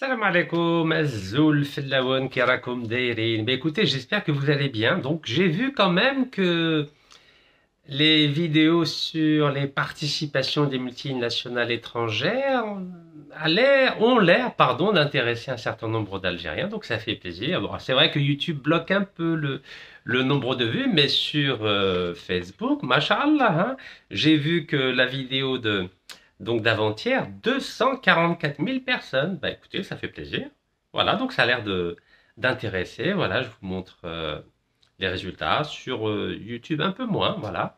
Salam alaikum, Azul, Fellawan, Kirakum, Dairin. Ben écoutez, j'espère que vous allez bien. Donc, j'ai vu quand même que les vidéos sur les participations des multinationales étrangères ont l'air, d'intéresser un certain nombre d'Algériens. Donc, ça fait plaisir. Bon, c'est vrai que YouTube bloque un peu le nombre de vues, mais sur Facebook, mashallah, hein, j'ai vu que la vidéo donc d'avant-hier, 244 000 personnes. Bah écoutez, ça fait plaisir. Voilà, donc ça a l'air d'intéresser. Voilà, je vous montre les résultats. Sur YouTube, un peu moins, voilà.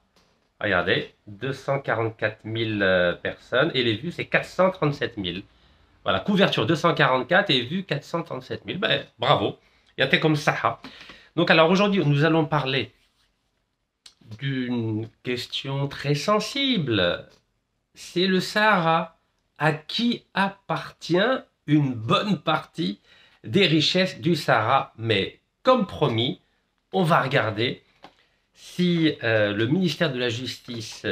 Regardez, 244 000 personnes et les vues, c'est 437 000. Voilà, couverture 244 et vues 437 000. Ben, bravo. Il y a comme ça. Donc alors aujourd'hui, nous allons parler d'une question très sensible. C'est le Sahara. À qui appartient une bonne partie des richesses du Sahara? Mais comme promis, on va regarder si le ministère de la Justice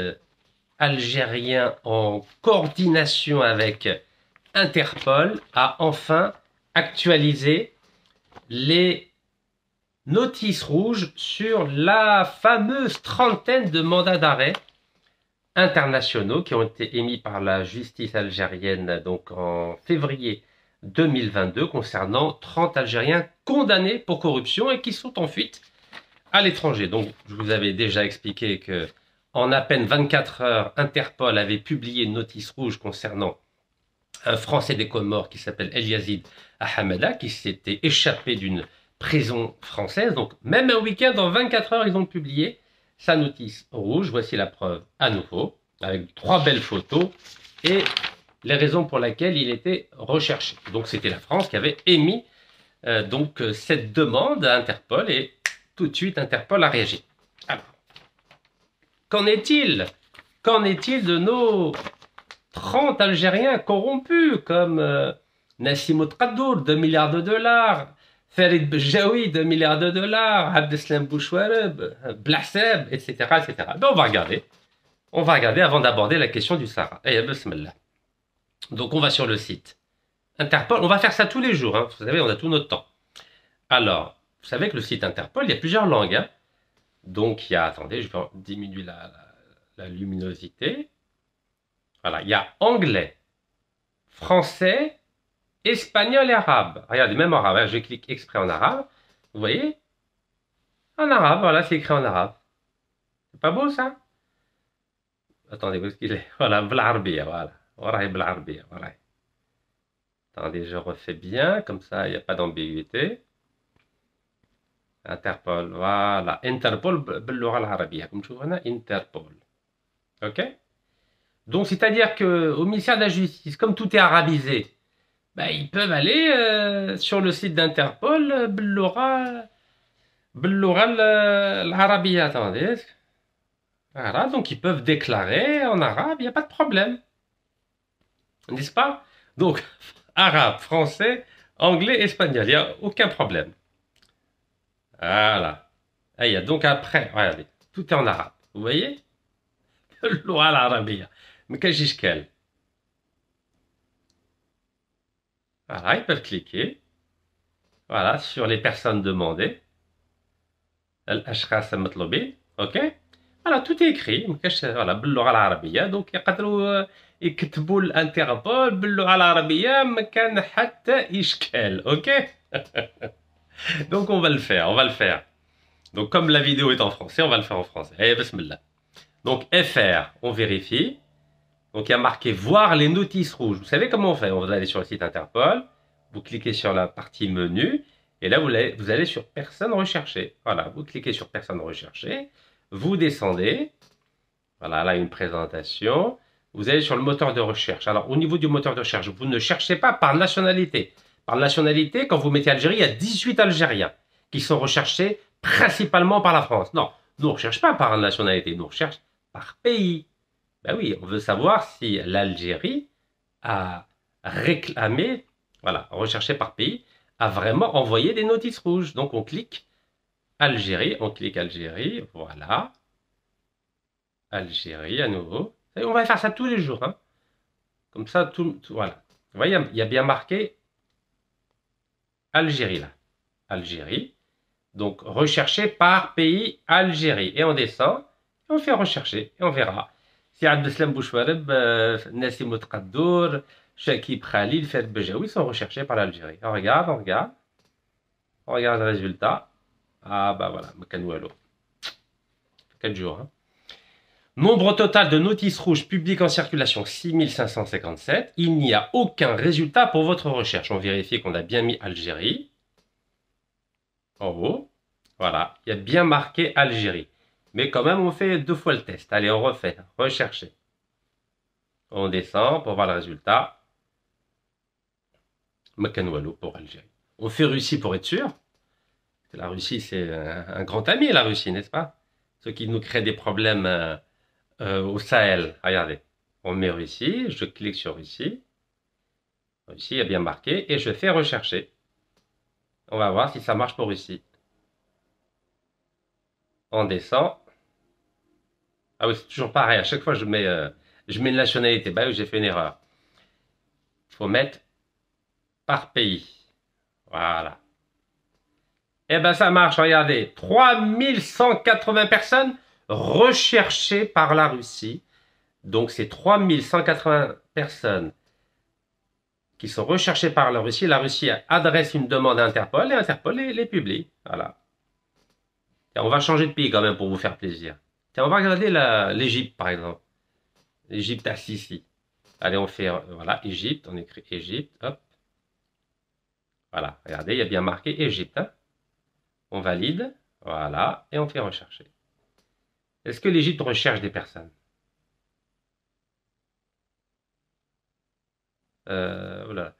algérien, en coordination avec Interpol, a enfin actualisé les notices rouges sur la fameuse trentaine de mandats d'arrêt internationaux qui ont été émis par la justice algérienne donc en février 2022 concernant 30 Algériens condamnés pour corruption et qui sont en fuite à l'étranger. Donc je vous avais déjà expliqué que en à peine 24 heures, Interpol avait publié une notice rouge concernant un Français des Comores qui s'appelle El Yazid Ahamada qui s'était échappé d'une prison française. Donc même un week-end, en 24 heures, ils ont publié sa notice rouge. Voici la preuve à nouveau, avec 3 belles photos et les raisons pour lesquelles il était recherché. Donc c'était la France qui avait émis cette demande à Interpol et tout de suite Interpol a réagi. Alors, qu'en est-il? Qu'en est-il de nos 30 Algériens corrompus comme Nassim Ouaddadour, 2 milliards de dollars, Farid Bejaoui, 2 milliards de dollars, Abdeslam Bouchouareb, Blasseb, etc., etc. Ben, on va regarder avant d'aborder la question du Sahara. Eh, bismillah. Donc on va sur le site Interpol, on va faire ça tous les jours, hein. Vous savez, on a tout notre temps. Alors, vous savez que le site Interpol, il y a plusieurs langues, hein. Donc il y a, attendez, je vais diminuer la luminosité. Voilà, il y a anglais, français, espagnol et arabe. Regardez, même arabe, hein, je clique exprès en arabe. Vous voyez? En arabe, voilà, c'est écrit en arabe. C'est pas beau ça? Attendez, où est-ce qu'il est? Voilà, Blarabia, voilà. Voilà, Blarabia, voilà. Attendez, je refais bien, comme ça, il n'y a pas d'ambiguïté. Interpol, voilà. Interpol باللغة العربية. Comme tu vois là, Interpol. Ok? Donc, c'est-à-dire qu'au ministère de la Justice, comme tout est arabisé, ben, ils peuvent aller sur le site d'Interpol, باللغة العربية. Attendez. Voilà, donc ils peuvent déclarer en arabe, il n'y a pas de problème. N'est-ce pas? Donc, arabe, français, anglais, espagnol, il n'y a aucun problème. Voilà. Et donc après, regardez, tout est en arabe. Vous voyez? اللغة العربية. ما كاينش إشكال. Voilà, ils peuvent cliquer. Voilà, sur les personnes demandées. الأشخاص المطلوبين. OK? Voilà, tout est écrit. ما كاينش voilà باللغة العربية. Donc يقدروا يكتبوا الانتربول باللغة العربية ما كان حتى إشكال. OK? Donc on va le faire, on va le faire. Donc comme la vidéo est en français, on va le faire en français. Allez, bismillah. Donc FR, on vérifie. Donc il y a marqué voir les notices rouges. Vous savez comment on fait? On va aller sur le site Interpol, vous cliquez sur la partie menu, et là vous allez sur personne recherchée. Voilà, vous cliquez sur personne recherchée, vous descendez. Voilà, là une présentation. Vous allez sur le moteur de recherche. Alors au niveau du moteur de recherche, vous ne cherchez pas par nationalité. Par nationalité, quand vous mettez Algérie, il y a 18 Algériens qui sont recherchés principalement par la France. Non, nous on ne recherche pas par nationalité, nous on recherche par pays. Ben oui, on veut savoir si l'Algérie a réclamé, voilà, recherché par pays, a vraiment envoyé des notices rouges. Donc on clique Algérie, voilà. Algérie à nouveau. Et on va faire ça tous les jours, hein. Comme ça, voilà. Vous voyez, il y a bien marqué Algérie là. Algérie. Donc, rechercher par pays Algérie. Et on descend, et on fait rechercher, et on verra. Si Abdeslam Bouchouareb, Nassim Outkaddour, Shakib Khalil, Fed Bejaoui sont recherchés par l'Algérie. On regarde, on regarde. On regarde le résultat. Ah bah voilà, Makanoualo. 4 jours. Hein. Nombre total de notices rouges publiques en circulation 6557. Il n'y a aucun résultat pour votre recherche. On vérifie qu'on a bien mis Algérie. En haut. Voilà, il y a bien marqué Algérie. Mais quand même, on fait 2 fois le test. Allez, on refait. Rechercher. On descend pour voir le résultat. Makanoualo pour Algérie. On fait Russie pour être sûr. La Russie, c'est un grand ami, la Russie, n'est-ce pas? Ce qui nous crée des problèmes au Sahel. Regardez. On met Russie, je clique sur Russie. Russie est bien marqué et je fais rechercher. On va voir si ça marche pour Russie. On descend. Ah oui, c'est toujours pareil. À chaque fois, je mets une nationalité. Bah oui, j'ai fait une erreur. Il faut mettre par pays. Voilà. Eh ben, ça marche. Regardez. 3180 personnes recherchées par la Russie. Donc, c'est 3180 personnes qui sont recherchées par la Russie. La Russie adresse une demande à Interpol et Interpol les publie. Voilà. Et on va changer de pays quand même pour vous faire plaisir. Tiens, on va regarder l'Égypte, par exemple. L'Égypte à Sisi. Allez, on fait, voilà, Égypte, on écrit Égypte, hop. Voilà, regardez, il y a bien marqué Égypte. Hein. On valide, voilà, et on fait rechercher. Est-ce que l'Égypte recherche des personnes? Voilà.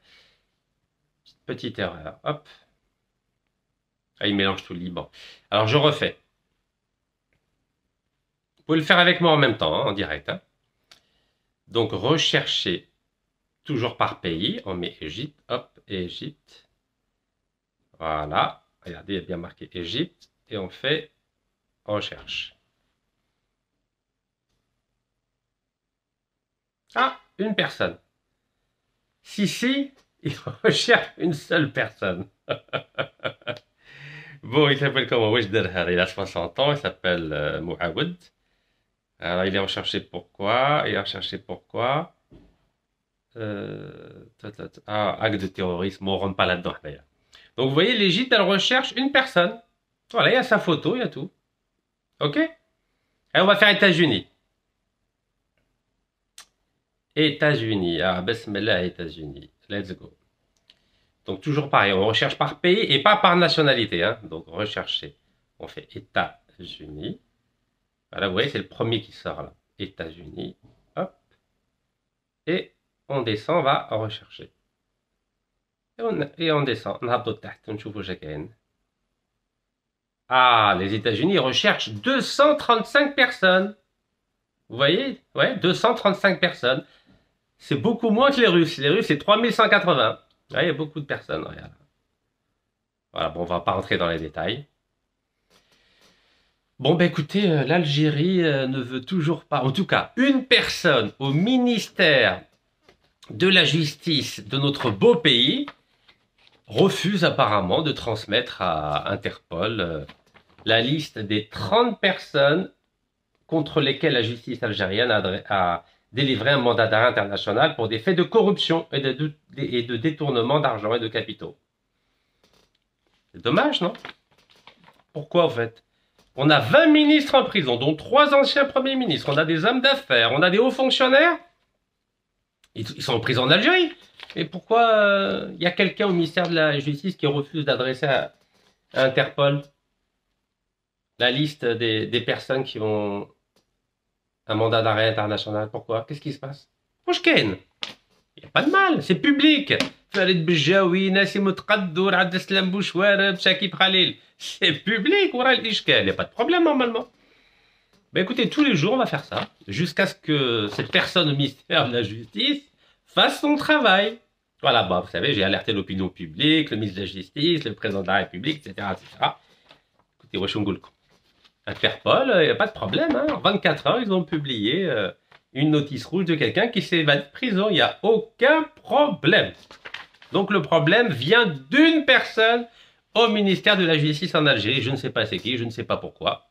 Petite erreur, hop. Ah, il mélange tout le Liban. Alors, je refais. Vous pouvez le faire avec moi en même temps, hein, en direct. Hein. Donc, rechercher toujours par pays. On met Égypte, hop, Égypte. Voilà. Regardez, il y a bien marqué Égypte. Et on fait recherche. Ah, une personne. Si, il recherche une seule personne. Bon, il s'appelle comment? Il a 60 ans, il s'appelle Mouaoud. Alors, il est recherché pourquoi? Il est recherché pourquoi? Acte de terrorisme, on ne rentre pas là-dedans d'ailleurs. Donc, vous voyez, l'Égypte, elle recherche une personne. Voilà, il y a sa photo, il y a tout. Ok? Et on va faire États-Unis. États-Unis. Ah, Besmellah, États-Unis. Let's go. Donc, toujours pareil, on recherche par pays et pas par nationalité. Hein. Donc, rechercher. On fait États-Unis. Voilà, vous voyez, c'est le premier qui sort là. États-Unis. Hop. Et on descend, on va rechercher. Et on descend. Ah, les États-Unis recherchent 235 personnes. Vous voyez? Ouais, 235 personnes. C'est beaucoup moins que les Russes. Les Russes, c'est 3180. Ouais, il y a beaucoup de personnes. Regarde. Voilà, bon, on va pas rentrer dans les détails. Bon, ben écoutez, l'Algérie ne veut toujours pas, en tout cas, une personne au ministère de la Justice de notre beau pays refuse apparemment de transmettre à Interpol la liste des 30 personnes contre lesquelles la justice algérienne a délivré un mandat d'arrêt international pour des faits de corruption et de détournement d'argent et de capitaux. C'est dommage, non? Pourquoi, en fait? On a 20 ministres en prison, dont 3 anciens premiers ministres. On a des hommes d'affaires, on a des hauts fonctionnaires. Ils sont en prison en Algérie. Et pourquoi il y a quelqu'un au ministère de la Justice qui refuse d'adresser à Interpol la liste des personnes qui ont un mandat d'arrêt international? Pourquoi? Qu'est-ce qui se passe? Pouchken. Il n'y a pas de mal, c'est public. Farid Bejaoui, Nassim Outkaddour, Abdeslam Bouchouareb, Shakib Khalil. C'est public, il n'y a pas de problème normalement. Ben écoutez, tous les jours on va faire ça, jusqu'à ce que cette personne au ministère de la Justice fasse son travail. Voilà, bah, vous savez, j'ai alerté l'opinion publique, le ministre de la Justice, le président de la République, etc. Écoutez, Washington, Interpol, il n'y a pas de problème. Hein. En 24 heures, ils ont publié une notice rouge de quelqu'un qui s'évade de prison. Il n'y a aucun problème. Donc le problème vient d'une personne au ministère de la Justice en Algérie. Je ne sais pas c'est qui, je ne sais pas pourquoi.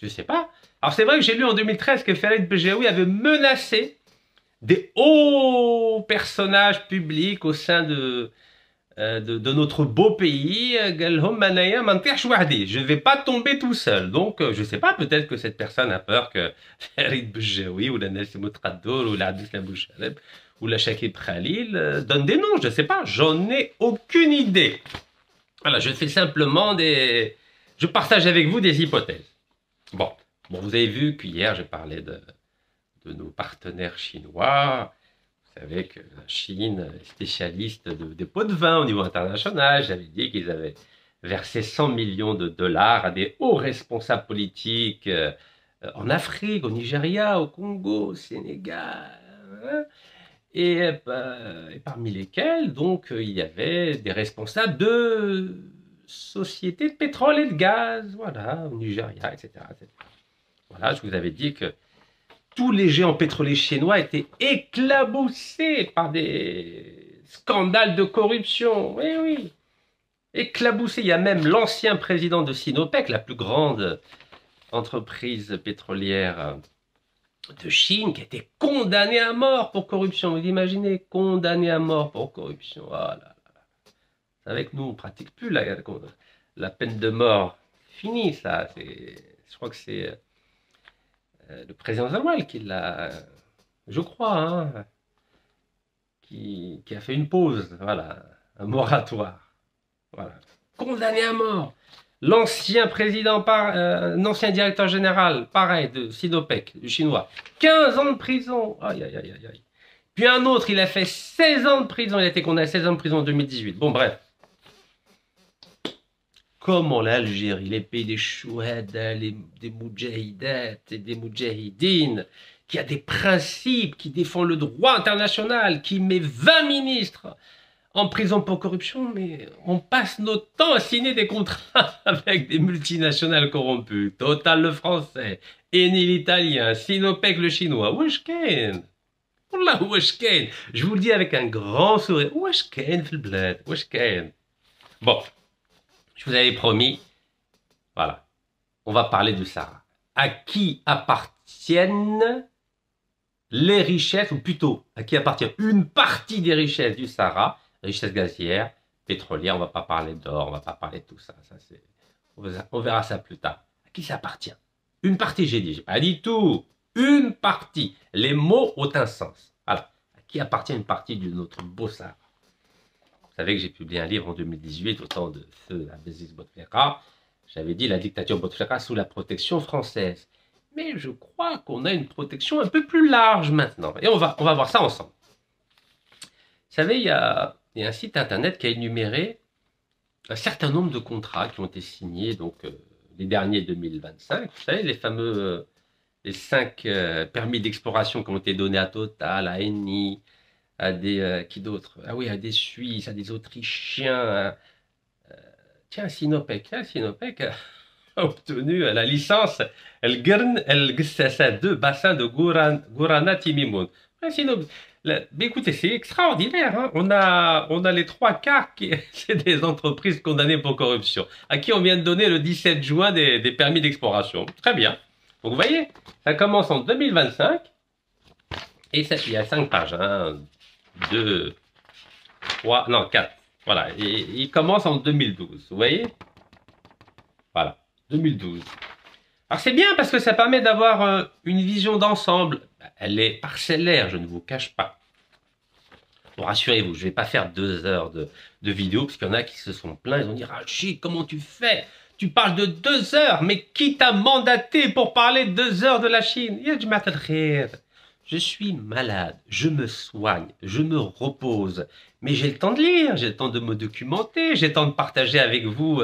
Je ne sais pas. Alors c'est vrai que j'ai lu en 2013 que Farid Bejaoui avait menacé des hauts personnages publics au sein de notre beau pays. Je ne vais pas tomber tout seul. Donc je ne sais pas, peut-être que cette personne a peur que Farid Bejaoui ou la Nassim Tradour ou la Abdeslam Bouchaleb ou la Shakib Khalil donne des noms. Je ne sais pas, j'en ai aucune idée. Voilà, je fais simplement je partage avec vous des hypothèses. Bon, vous avez vu qu'hier, j'ai parlé de nos partenaires chinois. Vous savez que la Chine est spécialiste des pots de vin au niveau international. J'avais dit qu'ils avaient versé 100 millions de dollars à des hauts responsables politiques en Afrique, au Nigeria, au Congo, au Sénégal. Hein, et parmi lesquels, donc, il y avait des responsables de sociétés de pétrole et de gaz, voilà, au Nigeria, etc., etc. Voilà, je vous avais dit que tous les géants pétroliers chinois étaient éclaboussés par des scandales de corruption. Oui, oui, éclaboussés. Il y a même l'ancien président de Sinopec, la plus grande entreprise pétrolière de Chine, qui a été condamné à mort pour corruption. Vous imaginez, condamné à mort pour corruption. Oh là là. Vous savez que nous, on ne pratique plus la peine de mort. Fini, ça. Je crois que c'est le président Zawal qui l'a, je crois, hein, qui a fait une pause, voilà, un moratoire. Voilà. Condamné à mort. L'ancien président, un ancien directeur général, pareil, de Sinopec, du chinois, 15 ans de prison. Aïe, aïe, aïe, aïe. Puis un autre, il a fait 16 ans de prison, il a été condamné à 16 ans de prison en 2018. Bon, bref. Comment l'Algérie, les pays des chouhada, des moudjahidat et des moudjahidines, qui a des principes, qui défend le droit international, qui met 20 ministres en prison pour corruption, mais on passe notre temps à signer des contrats avec des multinationales corrompues. Total le français, Eni l'italien, Sinopec le chinois. Weshken. Wallah, weshken. Je vous le dis avec un grand sourire. Weshken, filbled. Weshken. Bon, je vous avais promis, voilà, on va parler du Sahara. À qui appartiennent les richesses, ou plutôt, à qui appartient une partie des richesses du Sahara, richesses gazières, pétrolières, on ne va pas parler d'or, on ne va pas parler de tout ça, on verra ça plus tard. À qui ça appartient? Une partie, j'ai dit, pas dit tout, une partie. Les mots ont un sens. Voilà, à qui appartient une partie de notre beau Sahara? Vous savez que j'ai publié un livre en 2018 au temps de feu Abdelaziz Bouteflika. J'avais dit la dictature Bouteflika sous la protection française. Mais je crois qu'on a une protection un peu plus large maintenant. Et on va voir ça ensemble. Vous savez, il y a un site internet qui a énuméré un certain nombre de contrats qui ont été signés, donc les derniers 2025. Vous savez, les fameux les 5 permis d'exploration qui ont été donnés à Total, à Eni, à des qui d'autres? Ah oui, à des Suisses, à des Autrichiens. Tiens, Sinopec a obtenu la licence El Gern El Gssasa 2 bassin de Gourana Timimoun. Mais écoutez, c'est extraordinaire. Hein, on a les 3 quarts qui c'est des entreprises condamnées pour corruption, à qui on vient de donner le 17 juin des permis d'exploration. Très bien. Donc vous voyez, ça commence en 2025 et ça, il y a 5 pages. Hein, 2, 3, non 4. Voilà, et il commence en 2012, vous voyez? Voilà, 2012. Alors c'est bien parce que ça permet d'avoir une vision d'ensemble. Elle est parcellaire, je ne vous cache pas. Bon, rassurez-vous, je ne vais pas faire 2 heures de vidéo, parce qu'il y en a qui se sont plaints, ils ont dit « Rachid, comment tu fais? Tu parles de 2 heures, mais qui t'a mandaté pour parler 2 heures de la Chine ?» Je suis malade, je me soigne, je me repose. Mais j'ai le temps de lire, j'ai le temps de me documenter, j'ai le temps de partager avec vous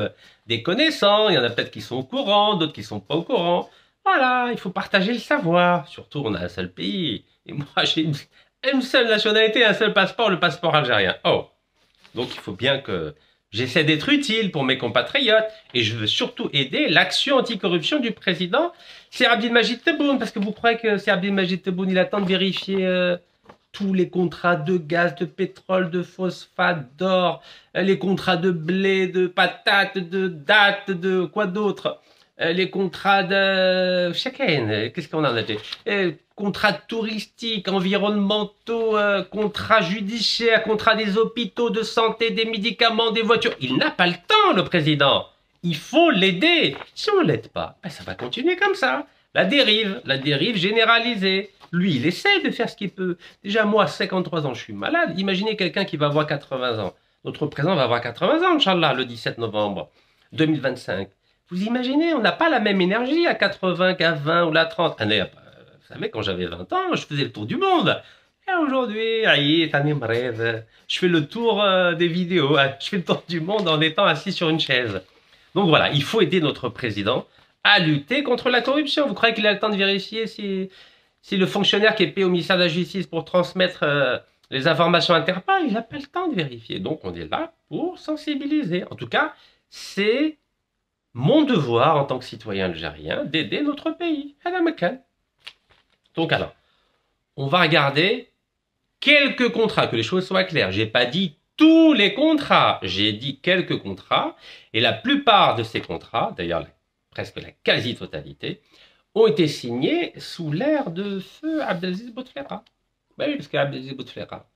des connaissances. Il y en a peut-être qui sont au courant, d'autres qui ne sont pas au courant. Voilà, il faut partager le savoir. Surtout, on a un seul pays. Et moi, j'ai une seule nationalité, un seul passeport, le passeport algérien. Oh, donc il faut bien que j'essaie d'être utile pour mes compatriotes. Et je veux surtout aider l'action anticorruption du président, c'est Abdelmajid Tebboune. Parce que vous croyez que c'est Abdelmajid Tebboune, il attend de vérifier tous les contrats de gaz, de pétrole, de phosphate, d'or, les contrats de blé, de patates, de dattes, de quoi d'autre, les contrats de... Chacun, qu'est-ce qu'on en a dit? Contrats touristiques, environnementaux, contrats judiciaires, contrats des hôpitaux, de santé, des médicaments, des voitures. Il n'a pas le temps, le président. Il faut l'aider. Si on ne l'aide pas, ben ça va continuer comme ça. La dérive généralisée. Lui, il essaie de faire ce qu'il peut. Déjà, moi, à 53 ans, je suis malade. Imaginez quelqu'un qui va avoir 80 ans. Notre président va avoir 80 ans, Inch'Allah, le 17 novembre 2025. Vous imaginez, on n'a pas la même énergie à 80 qu'à 20 ou à 30. Vous savez, quand j'avais 20 ans, je faisais le tour du monde. Et aujourd'hui, je fais le tour des vidéos. Je fais le tour du monde en étant assis sur une chaise. Donc voilà, il faut aider notre président à lutter contre la corruption. Vous croyez qu'il a le temps de vérifier si le fonctionnaire qui est payé au ministère de la Justice pour transmettre les informations Interpol, il n'a pas le temps de vérifier. Donc on est là pour sensibiliser. En tout cas, c'est mon devoir en tant que citoyen algérien d'aider notre pays. Donc alors, on va regarder quelques contrats, que les choses soient claires. J'ai pas dit tous les contrats, j'ai dit quelques contrats, et la plupart de ces contrats, d'ailleurs presque la quasi-totalité, ont été signés sous l'ère de feu Abdelaziz Bouteflika. Ben oui, parce qu'Abdelaziz Bouteflika,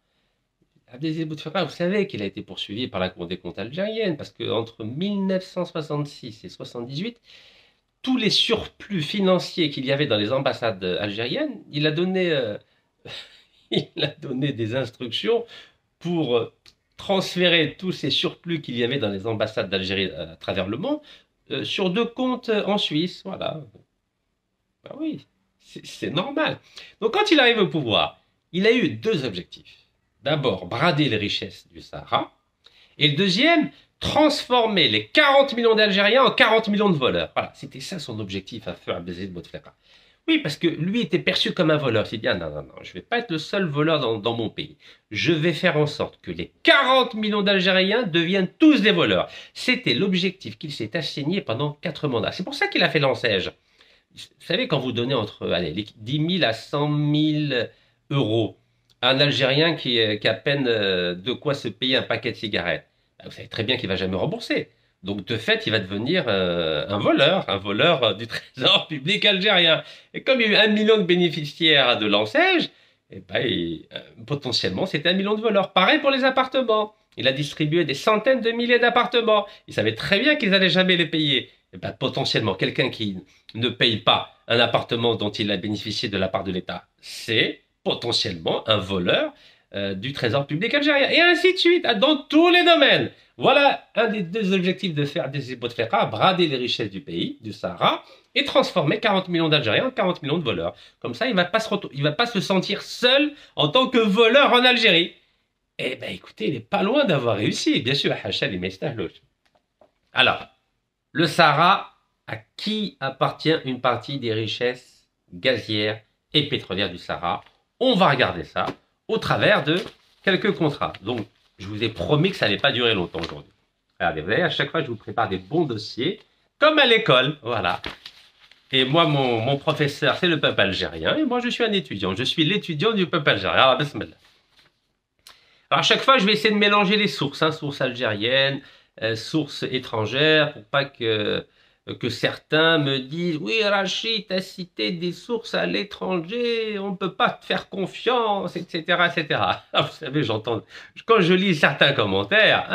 vous savez qu'il a été poursuivi par la Cour des comptes algérienne, parce qu'entre 1966 et 1978, tous les surplus financiers qu'il y avait dans les ambassades algériennes, il a donné des instructions pour transférer tous ces surplus qu'il y avait dans les ambassades d'Algérie à travers le monde sur 2 comptes en Suisse. Voilà. Ben oui, c'est normal. Donc quand il arrive au pouvoir, il a eu 2 objectifs. D'abord, brader les richesses du Sahara. Et le deuxième, transformer les 40 millions d'Algériens en 40 millions de voleurs. Voilà, c'était ça son objectif à feu Abdelaziz Bouteflika. Oui, parce que lui était perçu comme un voleur. Il s'est dit, ah, non, je ne vais pas être le seul voleur dans mon pays. Je vais faire en sorte que les 40 millions d'Algériens deviennent tous des voleurs. C'était l'objectif qu'il s'est assigné pendant 4 mandats. C'est pour ça qu'il a fait l'ancège. Vous savez, quand vous donnez entre 10 000 à 100 000 euros à un Algérien qui a à peine de quoi se payer un paquet de cigarettes, vous savez très bien qu'il ne va jamais rembourser. Donc, de fait, il va devenir un voleur du trésor public algérien. Et comme il y a eu 1 million de bénéficiaires de l'enseigne, potentiellement, c'était 1 million de voleurs. Pareil pour les appartements. Il a distribué des centaines de milliers d'appartements. Il savait très bien qu'ils n'allaient jamais les payer. Potentiellement, quelqu'un qui ne paye pas un appartement dont il a bénéficié de la part de l'État, c'est potentiellement un voleur du trésor public algérien. Et ainsi de suite, dans tous les domaines. Voilà un des 2 objectifs de faire des Bouteflika, brader les richesses du pays, du Sahara, et transformer 40 millions d'Algériens en 40 millions de voleurs. Comme ça, il ne va pas se sentir seul en tant que voleur en Algérie. Eh bien, écoutez, il n'est pas loin d'avoir réussi. Bien sûr, Hachal et Mestahlouch. Alors, le Sahara, à qui appartient une partie des richesses gazières et pétrolières du Sahara? On va regarder ça au travers de quelques contrats. Donc, je vous ai promis que ça n'allait pas durer longtemps aujourd'hui. Regardez, vous voyez, à chaque fois, je vous prépare des bons dossiers, comme à l'école, voilà. Et moi, mon professeur, c'est le peuple algérien, et moi, je suis un étudiant. Je suis l'étudiant du peuple algérien. Alors, bismillah. Alors, à chaque fois, je vais essayer de mélanger les sources, sources algériennes, sources étrangères, pour pas que certains me disent « Oui, Rachid, tu as cité des sources à l'étranger, on ne peut pas te faire confiance, etc. etc. » Vous savez, j'entends, quand je lis certains commentaires,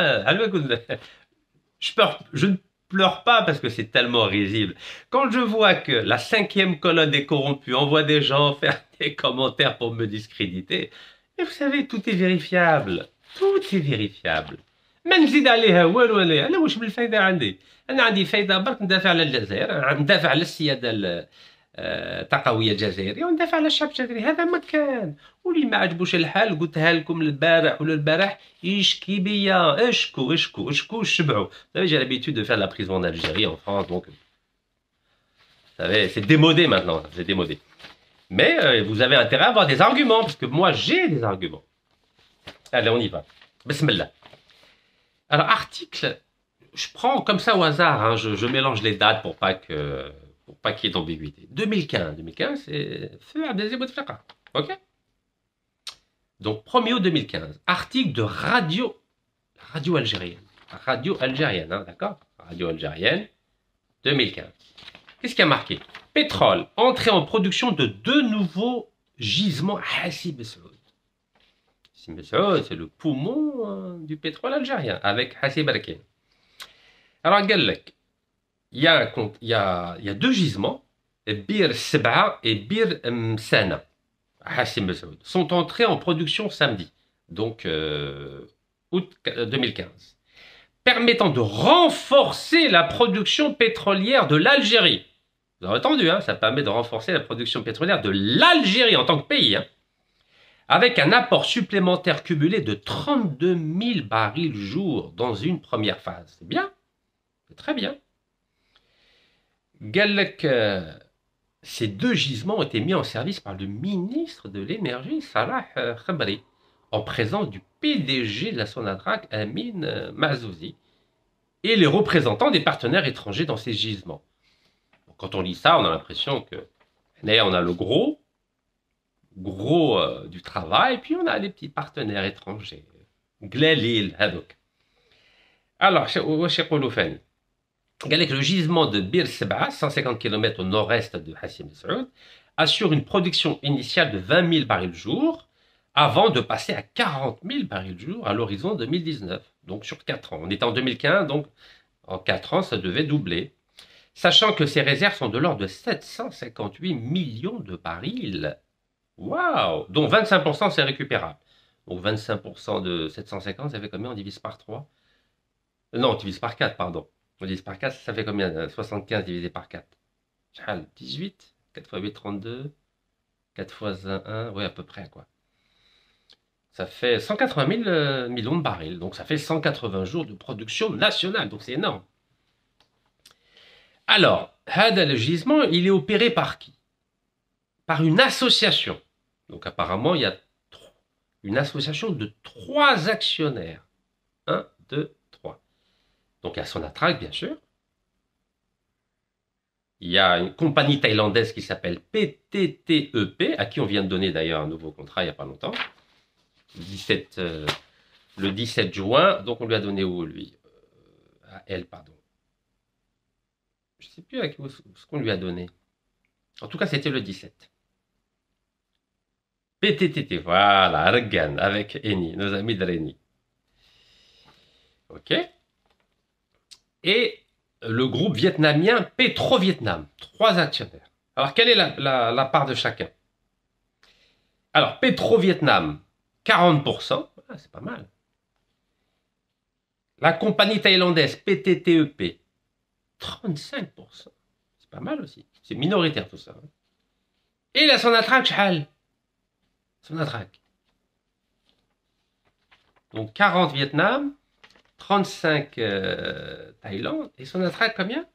je ne pleure pas parce que c'est tellement risible. Quand je vois que la 5e colonne des corrompus envoie des gens faire des commentaires pour me discréditer, et vous savez, tout est vérifiable. Tout est vérifiable. ما نزيد عليها والو انا واش بالفايده عندي انا عندي فايده برك ندافع على الجزائر ندافع على السياده التقويه الجزائريه وندافع على الشعب الجزائري هذا ما كان واللي ما عجبوش الحال قلتها لكم البارح ولا البارح يشكي بيا اشكو شبعوا. Vous savez, j'ai l'habitude de faire de la prison en Algérie, en France, donc vous savez, c'est démodé maintenant, c'est démodé. Mais vous avez intérêt à avoir des arguments, parce que moi j'ai des arguments. Allez, on y va. Bismillah. Alors, article, je prends comme ça au hasard, je mélange les dates pour pas qu'il y ait d'ambiguïté. 2015, c'est feu Abdelaziz Bouteflika, ok? Donc 1er août 2015. Article de radio algérienne. Radio algérienne, hein, d'accord? Radio algérienne, 2015. Qu'est-ce qui a marqué? Pétrole, entrée en production de 2 nouveaux gisements Hassi Messaoud. Hassi Messaoud, c'est le poumon du pétrole algérien, avec Hassi Barkin. Alors, il y a 2 gisements, Bir Seba et Bir Msana, Hassi Messaoud, sont entrés en production samedi, donc août 2015, permettant de renforcer la production pétrolière de l'Algérie. Vous avez entendu, hein, ça permet de renforcer la production pétrolière de l'Algérie en tant que pays, hein, avec un apport supplémentaire cumulé de 32 000 barils jour dans une première phase. C'est bien, c'est très bien. Galek, ces 2 gisements ont été mis en service par le ministre de l'Énergie, Salah Khabri, en présence du PDG de la Sonatrach, Amin Mazouzi, et les représentants des partenaires étrangers dans ces gisements. Quand on lit ça, on a l'impression que on a le gros du travail, puis on a les petits partenaires étrangers. Glalil, Hadouk. Alors, le gisement de Bir Seba, 150 km au nord-est de Hassi Messaoud, assure une production initiale de 20 000 barils jour, avant de passer à 40 000 barils jour à l'horizon 2019. Donc sur 4 ans. On était en 2015, donc en 4 ans, ça devait doubler. Sachant que ces réserves sont de l'ordre de 758 millions de barils. Waouh! Dont 25% c'est récupérable. Donc 25% de 750, ça fait combien? On divise par 3? Non, on divise par 4, pardon. On divise par 4, ça fait combien? 75 divisé par 4. 18? 4 x 8, 32. 4 x 1, oui, à peu près, quoi. Ça fait 180 000 millions de barils. Donc ça fait 180 jours de production nationale. Donc c'est énorme. Alors, le gisement, il est opéré par qui? Par une association. Donc apparemment, il y a une association de 3 actionnaires. 1, 2, 3. Donc il y a Sonatrach, bien sûr. Il y a une compagnie thaïlandaise qui s'appelle PTTEP, à qui on vient de donner d'ailleurs un nouveau contrat il n'y a pas longtemps. Le 17 juin, donc on lui a donné où, lui? À elle, pardon. Je ne sais plus ce qu'on lui a donné. En tout cas, c'était le 17. PTTT, voilà, Argan, avec Eni, nos amis de Reni. Ok. Et le groupe vietnamien Petro-Vietnam, 3 actionnaires. Alors, quelle est la part de chacun? Alors, Petro-Vietnam, 40%, ah, c'est pas mal. La compagnie thaïlandaise PTTEP, 35%. C'est pas mal aussi. C'est minoritaire tout ça. Hein. Et la Sonatrach, chahal. Sonatrach. Donc 40 Vietnam, 35 Thaïlande. Et Sonatrach combien?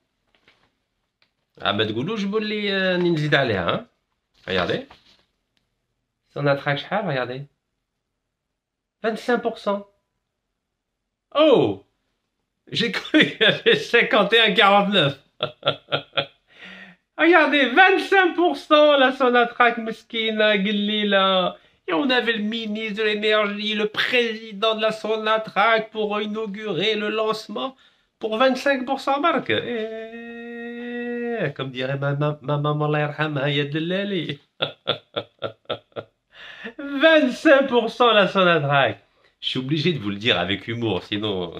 Ah ben de goulou, je voulais ninzid aléa. Hein. Regardez. Sonatrach, chahal, regardez. 25%. Oh! J'ai cru qu'il y avait 51-49. Regardez, 25% la Sonatrach Meskina, Guillila. Et on avait le ministre de l'énergie, le président de la Sonatrach pour inaugurer le lancement pour 25% marque. Comme dirait ma maman, Allah yarhamha, Yad Lali. 25% la Sonatrach. Je suis obligé de vous le dire avec humour, sinon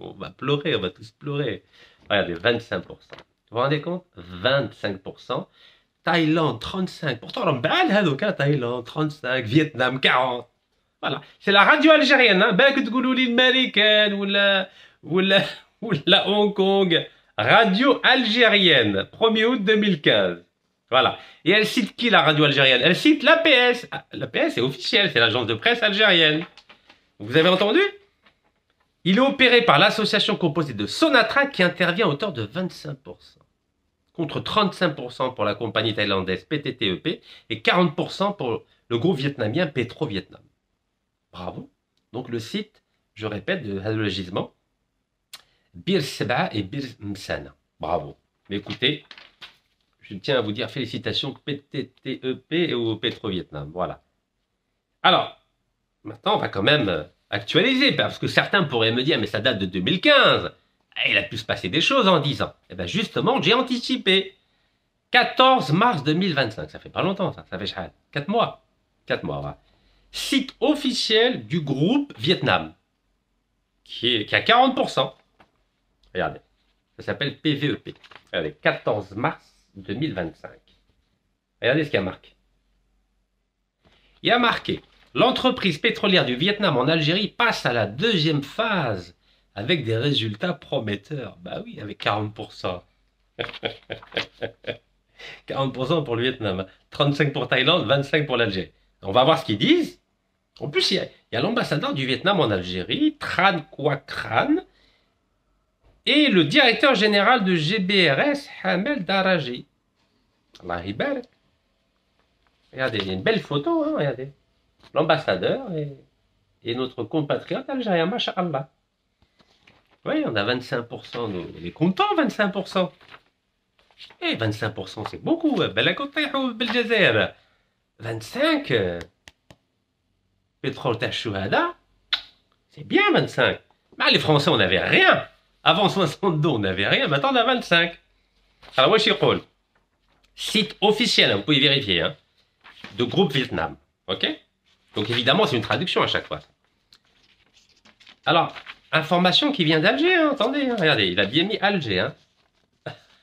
on va pleurer, on va tous pleurer. Regardez, 25%. Vous vous rendez compte? 25%. Thaïlande, 35%. Pourtant, on a Thaïlande, 35%. Vietnam, 40%. Voilà. C'est la radio algérienne. Hein? Ben que tu dis l'américaine ou la Hong Kong. Radio algérienne, 1er août 2015. Voilà. Et elle cite qui, la radio algérienne? Elle cite l'APS. L'APS est officielle, c'est l'agence de presse algérienne. Vous avez entendu? Il est opéré par l'association composée de Sonatrach qui intervient à hauteur de 25%, contre 35% pour la compagnie thaïlandaise PTTEP et 40% pour le groupe vietnamien Petro-Vietnam. Bravo. Donc le site, je répète, de le gisement, Bir Seba et Bir Msana. Bravo. Mais écoutez, je tiens à vous dire félicitations PTTEP et au Petro-Vietnam. Voilà. Alors, Maintenant, on va quand même actualiser, parce que certains pourraient me dire, mais ça date de 2015. Il a pu se passer des choses en 10 ans. Et bien justement, j'ai anticipé. 14 mars 2025, ça fait pas longtemps, ça fait 4 mois. 4 mois, ouais. Site officiel du groupe Vietnam, qui a 40%. Regardez, ça s'appelle PVEP. Regardez, 14 mars 2025. Regardez ce qu'il y a marqué. Il y a marqué, l'entreprise pétrolière du Vietnam en Algérie passe à la deuxième phase avec des résultats prometteurs. Bah oui, avec 40%. 40% pour le Vietnam, 35% pour Thaïlande, 25% pour l'Algérie. On va voir ce qu'ils disent. En plus, il y a l'ambassadeur du Vietnam en Algérie, Tran Quoc Tran, et le directeur général de GBRS, Hamel Daraji. Allah Ibarak. Regardez, il y a une belle photo, hein, regardez. L'ambassadeur et notre compatriote algérien, masha'Allah. Oui, on a 25%, nous. On est content, 25%. Et 25%, c'est beaucoup. 25, pétrole Tachouhada, c'est bien 25. Mais les Français, on n'avait rien. Avant 62, on n'avait rien. Maintenant, on a 25. Alors, moi, je suis Paul. Site officiel, vous pouvez vérifier, hein, de groupe Vietnam. OK? Donc, évidemment, c'est une traduction à chaque fois. Alors, information qui vient d'Alger, hein, attendez, hein, regardez, il a bien mis Alger, hein.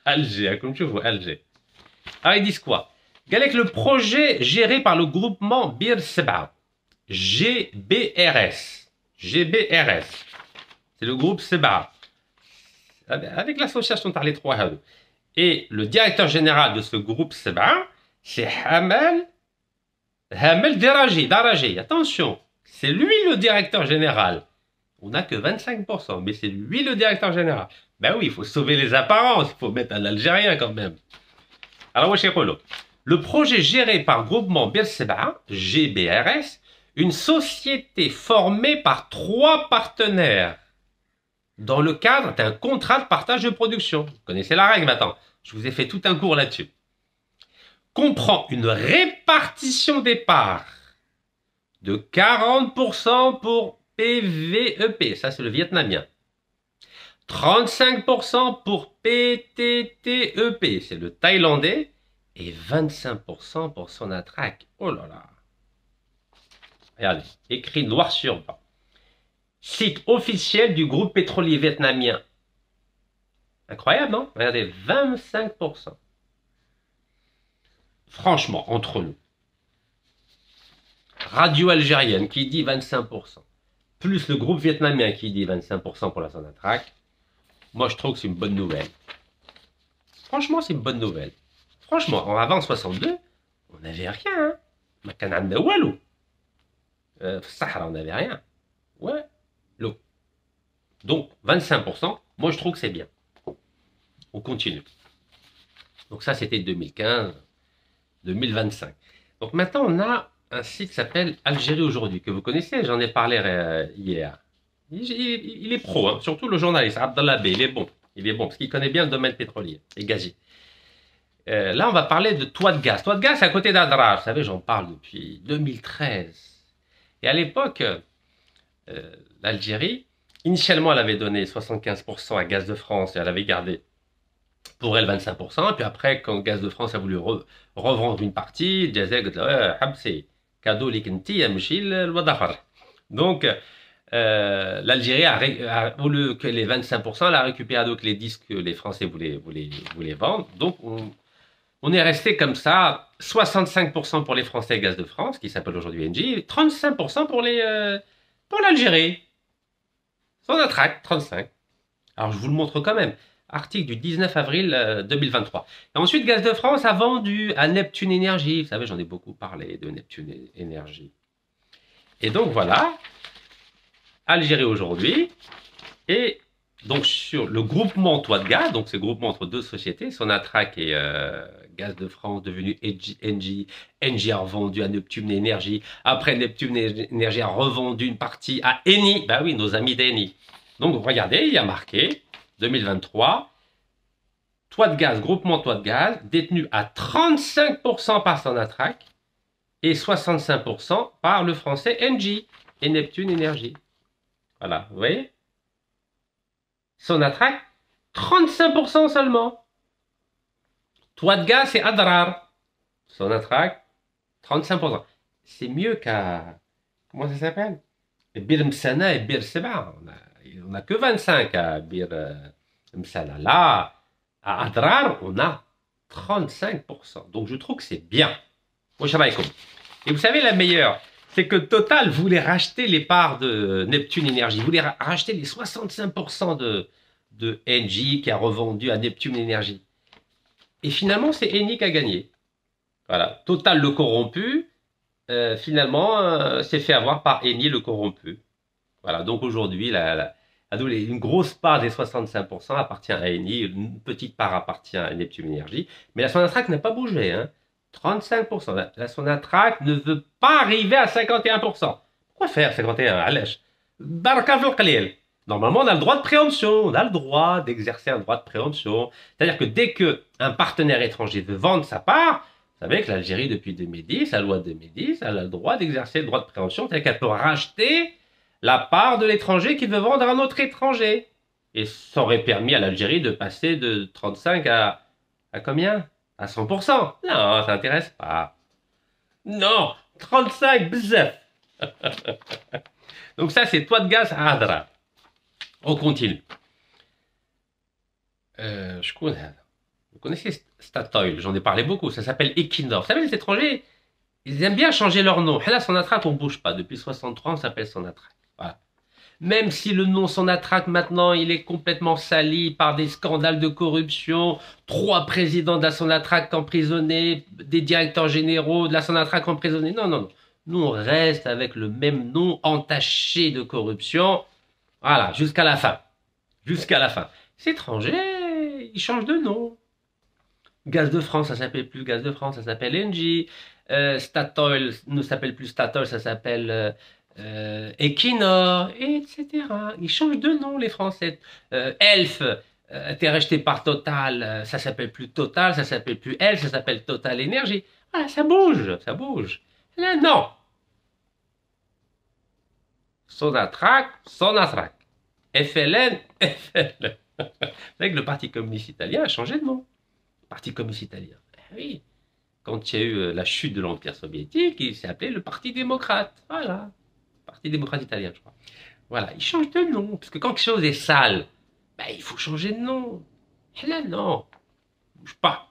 Alger, hein, comme tu vois, Alger. Alors, ils disent quoi? Galec, le projet géré par le groupement Bir Seba, GBRS. GBRS. C'est le groupe Seba. Avec l'association Tarlet 3. Et le directeur général de ce groupe Seba, c'est Hamel Daraji. Attention, c'est lui le directeur général. On n'a que 25%, mais c'est lui le directeur général. Ben oui, il faut sauver les apparences, il faut mettre un Algérien quand même. Alors, moi, le projet géré par groupement Bir Seba, GBRS, une société formée par 3 partenaires dans le cadre d'un contrat de partage de production. Vous connaissez la règle maintenant. Je vous ai fait tout un cours là-dessus. Comprend une répartition des parts de 40% pour PVEP, ça c'est le vietnamien. 35% pour PTTEP, c'est le thaïlandais. Et 25% pour Sonatrach. Oh là là. Regardez, écrit noir sur blanc. Site officiel du groupe pétrolier vietnamien. Incroyable, non? Regardez, 25%. Franchement, entre nous. Radio algérienne qui dit 25%. Plus le groupe vietnamien qui dit 25% pour la Sonatrach. Moi, je trouve que c'est une bonne nouvelle. Franchement, c'est une bonne nouvelle. Franchement, en avant 62, on n'avait rien. Hein? Makananda Walou. Sahara, on n'avait rien. Ouais, l'eau. Donc, 25%, moi je trouve que c'est bien. On continue. Donc ça, c'était 2015, 2025. Donc maintenant, on a un site qui s'appelle Algérie aujourd'hui, que vous connaissez, j'en ai parlé hier. Il est pro, hein, surtout le journaliste, Abdallah Bey, il est bon. Il est bon, parce qu'il connaît bien le domaine pétrolier et gazier. Là, on va parler de toit de gaz. Toit de gaz, c'est à côté d'Adrar. Vous savez, j'en parle depuis 2013. Et à l'époque, l'Algérie, initialement, elle avait donné 75% à Gaz de France et elle avait gardé pour elle 25%. Et puis après, quand Gaz de France a voulu revendre une partie, il disait c'est cadeau likenti donc, l'Algérie a voulu que les 25%, elle a récupéré donc les disques que les Français voulaient vendre. Donc, on est resté comme ça, 65% pour les Français Gaz de France, qui s'appelle aujourd'hui Engie, 35% pour l'Algérie. Sonatrach, 35. Alors, je vous le montre quand même. Article du 19 avril 2023. Et ensuite, Gaz de France a vendu à Neptune Énergie. Vous savez, j'en ai beaucoup parlé de Neptune Énergie. Et donc, voilà. Algérie aujourd'hui. Et donc, sur le groupement toit de gaz, donc c'est le groupement entre deux sociétés, Sonatrach et Gaz de France, devenu Engie. Engie a revendu à Neptune Énergie. Après, Neptune Énergie a revendu une partie à Eni. Ben oui, nos amis d'Eni. Donc, regardez, il y a marqué 2023, toit de gaz, groupement toit de gaz, détenu à 35% par Sonatrach et 65% par le français Engie. et Neptune Énergie. Voilà, vous voyez? Sonatrach, 35% seulement. Toit de gaz, c'est Adrar. Sonatrach, 35%. C'est mieux qu'à... Comment ça s'appelle? Bir Msana et Bir Seba. On n'a que 25 à Bir Msana. Là, à Adrar, on a 35%. Donc je trouve que c'est bien. Et vous savez, la meilleure, c'est que Total voulait racheter les parts de Neptune Énergie. Voulait racheter les 65% de Engie qui a revendu à Neptune Énergie. Et finalement, c'est Eni qui a gagné. Voilà. Total le corrompu, finalement, s'est fait avoir par Eni le corrompu. Voilà. Donc aujourd'hui, une grosse part des 65% appartient à Eni, une petite part appartient à Neptune Énergie. Mais la Sonatrach n'a pas bougé, hein. 35%. La Sonatrach ne veut pas arriver à 51%. Pourquoi faire 51%? Allège. Normalement, on a le droit de préemption. On a le droit d'exercer un droit de préemption. C'est-à-dire que dès qu'un partenaire étranger veut vendre sa part, vous savez que l'Algérie, depuis 2010, la loi de 2010, elle a le droit d'exercer le droit de préemption. C'est-à-dire qu'elle peut racheter la part de l'étranger qui veut vendre à un autre étranger. Et ça aurait permis à l'Algérie de passer de 35 à combien? À 100%. Non, ça n'intéresse pas. Non, 35, bzef. Donc ça, c'est toit de gaz à Adra. On continue. Je connais. Vous connaissez Statoil, j'en ai parlé beaucoup. Ça s'appelle Equinor. Vous savez, les étrangers, ils aiment bien changer leur nom. Là, Sonatrach, on ne bouge pas. Depuis 63, on s'appelle Sonatrach. Voilà. Même si le nom Sonatrach, maintenant, il est complètement sali par des scandales de corruption, 3 présidents de la Sonatrach emprisonnés, des directeurs généraux de la Sonatrach emprisonnés. Non, non, non. Nous, on reste avec le même nom entaché de corruption. Voilà, jusqu'à la fin. Jusqu'à la fin. C'est étranger, ils changent de nom. Gaz de France, ça s'appelle plus Gaz de France, ça s'appelle Engie. Statoil ne s'appelle plus Statoil, ça s'appelle... Equinor, etc. Ils changent de nom, les Français. Elf, t'es racheté par Total, ça s'appelle plus Total, ça s'appelle plus Elf, ça s'appelle Total Énergie. Voilà, ça bouge, ça bouge. Là, non. Sonatrach, Sonatrach. FLN, FLN. Vous savez que le Parti communiste italien a changé de nom. Parti communiste italien. Oui. Quand il y a eu la chute de l'Empire soviétique, il s'est appelé le Parti démocrate. Voilà. Parti démocrate italien, je crois. Voilà, il change de nom, parce que quand quelque chose est sale, ben, il faut changer de nom. Et là, non. Bouge pas.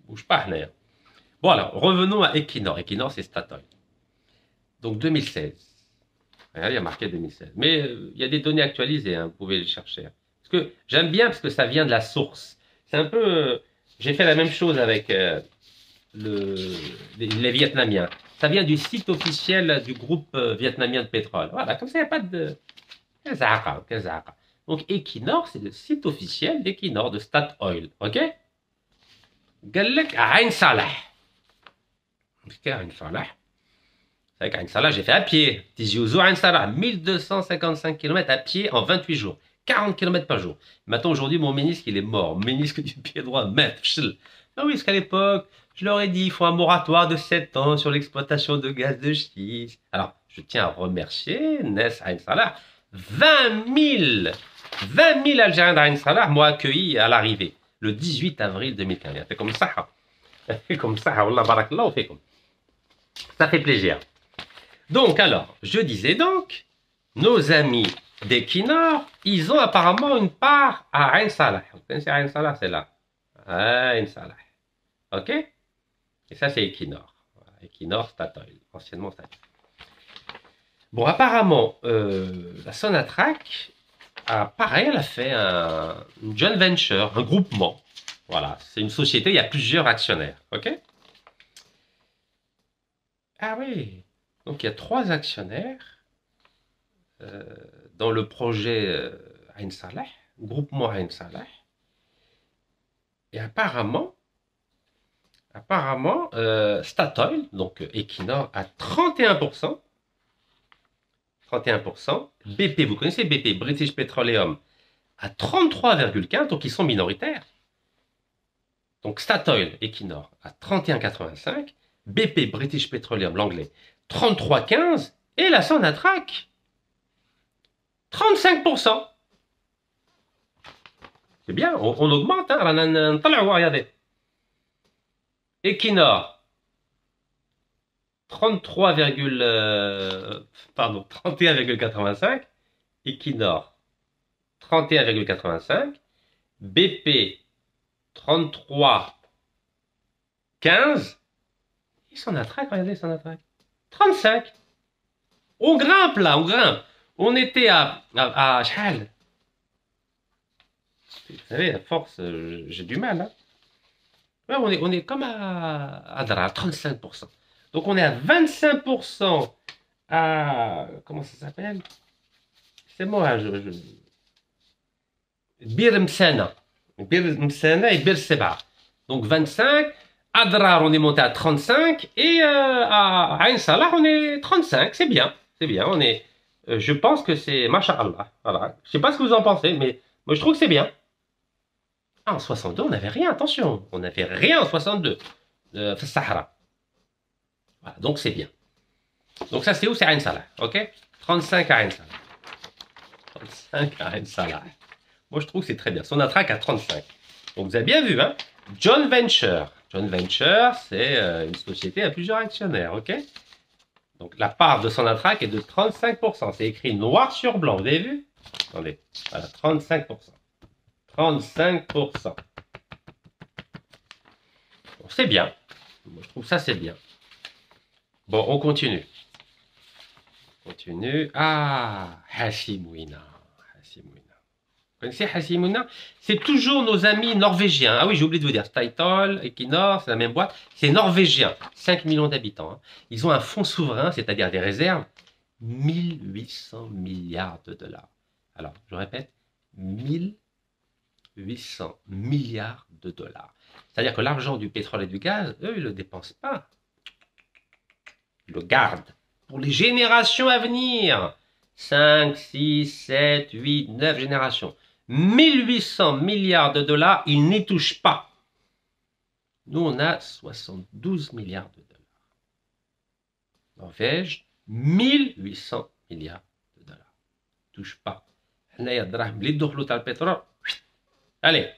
Bouge pas, là. Bon, alors, revenons à Equinor. Equinor, c'est Statoil. Donc, 2016. Regardez, il y a marqué 2016. Mais il y a des données actualisées, hein, vous pouvez les chercher. Parce que j'aime bien, parce que ça vient de la source. C'est un peu... j'ai fait la même chose avec les Vietnamiens. Ça vient du site officiel du groupe vietnamien de pétrole. Voilà, comme ça, il n'y a pas de... Donc, Equinor, c'est le site officiel d'Equinor, de Statoil. OK? Galek Ain Salah. C'est Ain Salah. C'est qu'Ain Salah, j'ai fait à pied. Tizi Ouzou, Ain Salah, 1255 km à pied en 28 jours. 40 km par jour. Maintenant, aujourd'hui, mon ménisque, il est mort. Ménisque du pied droit, ah oui, parce qu'à l'époque, je leur ai dit, il faut un moratoire de 7 ans sur l'exploitation de gaz de schiste. Alors, je tiens à remercier Ness Ain Salah. 20 000 Algériens d'Ain Salah m'ont accueilli à l'arrivée, le 18 avril 2015. Il a fait comme ça. Fait comme ça. Wallah barakallah, fait comme ça. Fait plaisir. Donc, alors, je disais donc, nos amis d'Equinor, ils ont apparemment une part à Ain Salah. Vous connaissez Ain Salah, c'est là. Ain Salah. OK? Et ça, c'est Equinor. Equinor, Statoil, anciennement Statoil. Bon, apparemment, la Sonatrach, pareil, elle a fait une joint venture, un groupement. Voilà, c'est une société, il y a plusieurs actionnaires. OK? Ah oui, donc il y a 3 actionnaires dans le projet Ain Salah, groupement Ain Salah. Et apparemment, Statoil, donc Equinor, a 31%. 31%. BP, vous connaissez BP, British Petroleum, à 33,15%, donc ils sont minoritaires. Donc Statoil, Equinor, à 31,85%. BP, British Petroleum, l'anglais, 33,15 et la Sonatrach 35%. C'est bien, on augmente, hein, regardez. Equinor, 31,85. Equinor, 31,85. BP, 33,15. Et Sonatrach, regardez Sonatrach, 35. On grimpe là, on grimpe. On était à Chal. Vous savez, à force, j'ai du mal. Hein. Ouais, on est comme à Dra, 35%. Donc on est à 25% à... Comment ça s'appelle? C'est moi, Bir Msana. Bir Msana et Bir Seba. Donc 25. À Drar, on est monté à 35. Et à Ain Salah, on est 35. C'est bien. C'est bien. On est... je pense que c'est... Masha'Allah. Voilà. Je sais pas ce que vous en pensez, mais moi je trouve que c'est bien. Ah, en 62, on n'avait rien, attention. On n'avait rien en 62. Sahara. Voilà, donc c'est bien. Donc ça, c'est où? C'est Ain Salah. Ok? 35 à Ain Salah. 35 à Ain Salah. Moi, je trouve que c'est très bien. Sonatrach à 35. Donc vous avez bien vu, hein? John Venture. John Venture, c'est une société à plusieurs actionnaires. Ok? Donc la part de Sonatrach est de 35%. C'est écrit noir sur blanc. Vous avez vu? Attendez. Voilà, 35%. 35%. Bon, c'est bien. Moi, je trouve ça, c'est bien. Bon, on continue. On continue. Ah, Hashimouna. Hashimouna. Vous connaissez Hashimouna? C'est toujours nos amis norvégiens. Ah oui, j'ai oublié de vous dire. Statoil, Equinor, c'est la même boîte. C'est norvégien. 5 millions d'habitants. Hein. Ils ont un fonds souverain, c'est-à-dire des réserves. 1800 milliards de dollars. Alors, je répète. 1800 milliards de dollars. C'est-à-dire que l'argent du pétrole et du gaz, eux, ils ne le dépensent pas. Ils le gardent pour les générations à venir. 5, 6, 7, 8, 9 générations. 1800 milliards de dollars, ils n'y touchent pas. Nous, on a 72 milliards de dollars. Norvège, 1800 milliards de dollars. Ils ne touchent pas. Allez.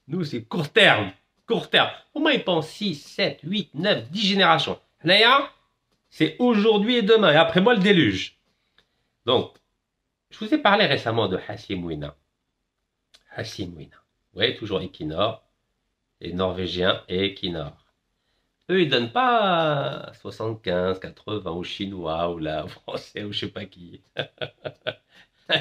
Nous, c'est court terme. Court terme. Au moins, ils pensent 6, 7, 8, 9, 10 générations. Là, c'est aujourd'hui et demain. Et après moi, le déluge. Donc, je vous ai parlé récemment de Hashimouna. Hashimouna. Oui, toujours Equinor. Les Norvégiens et Equinor. Eux, ils ne donnent pas 75, 80 aux Chinois ou aux Français ou je ne sais pas qui.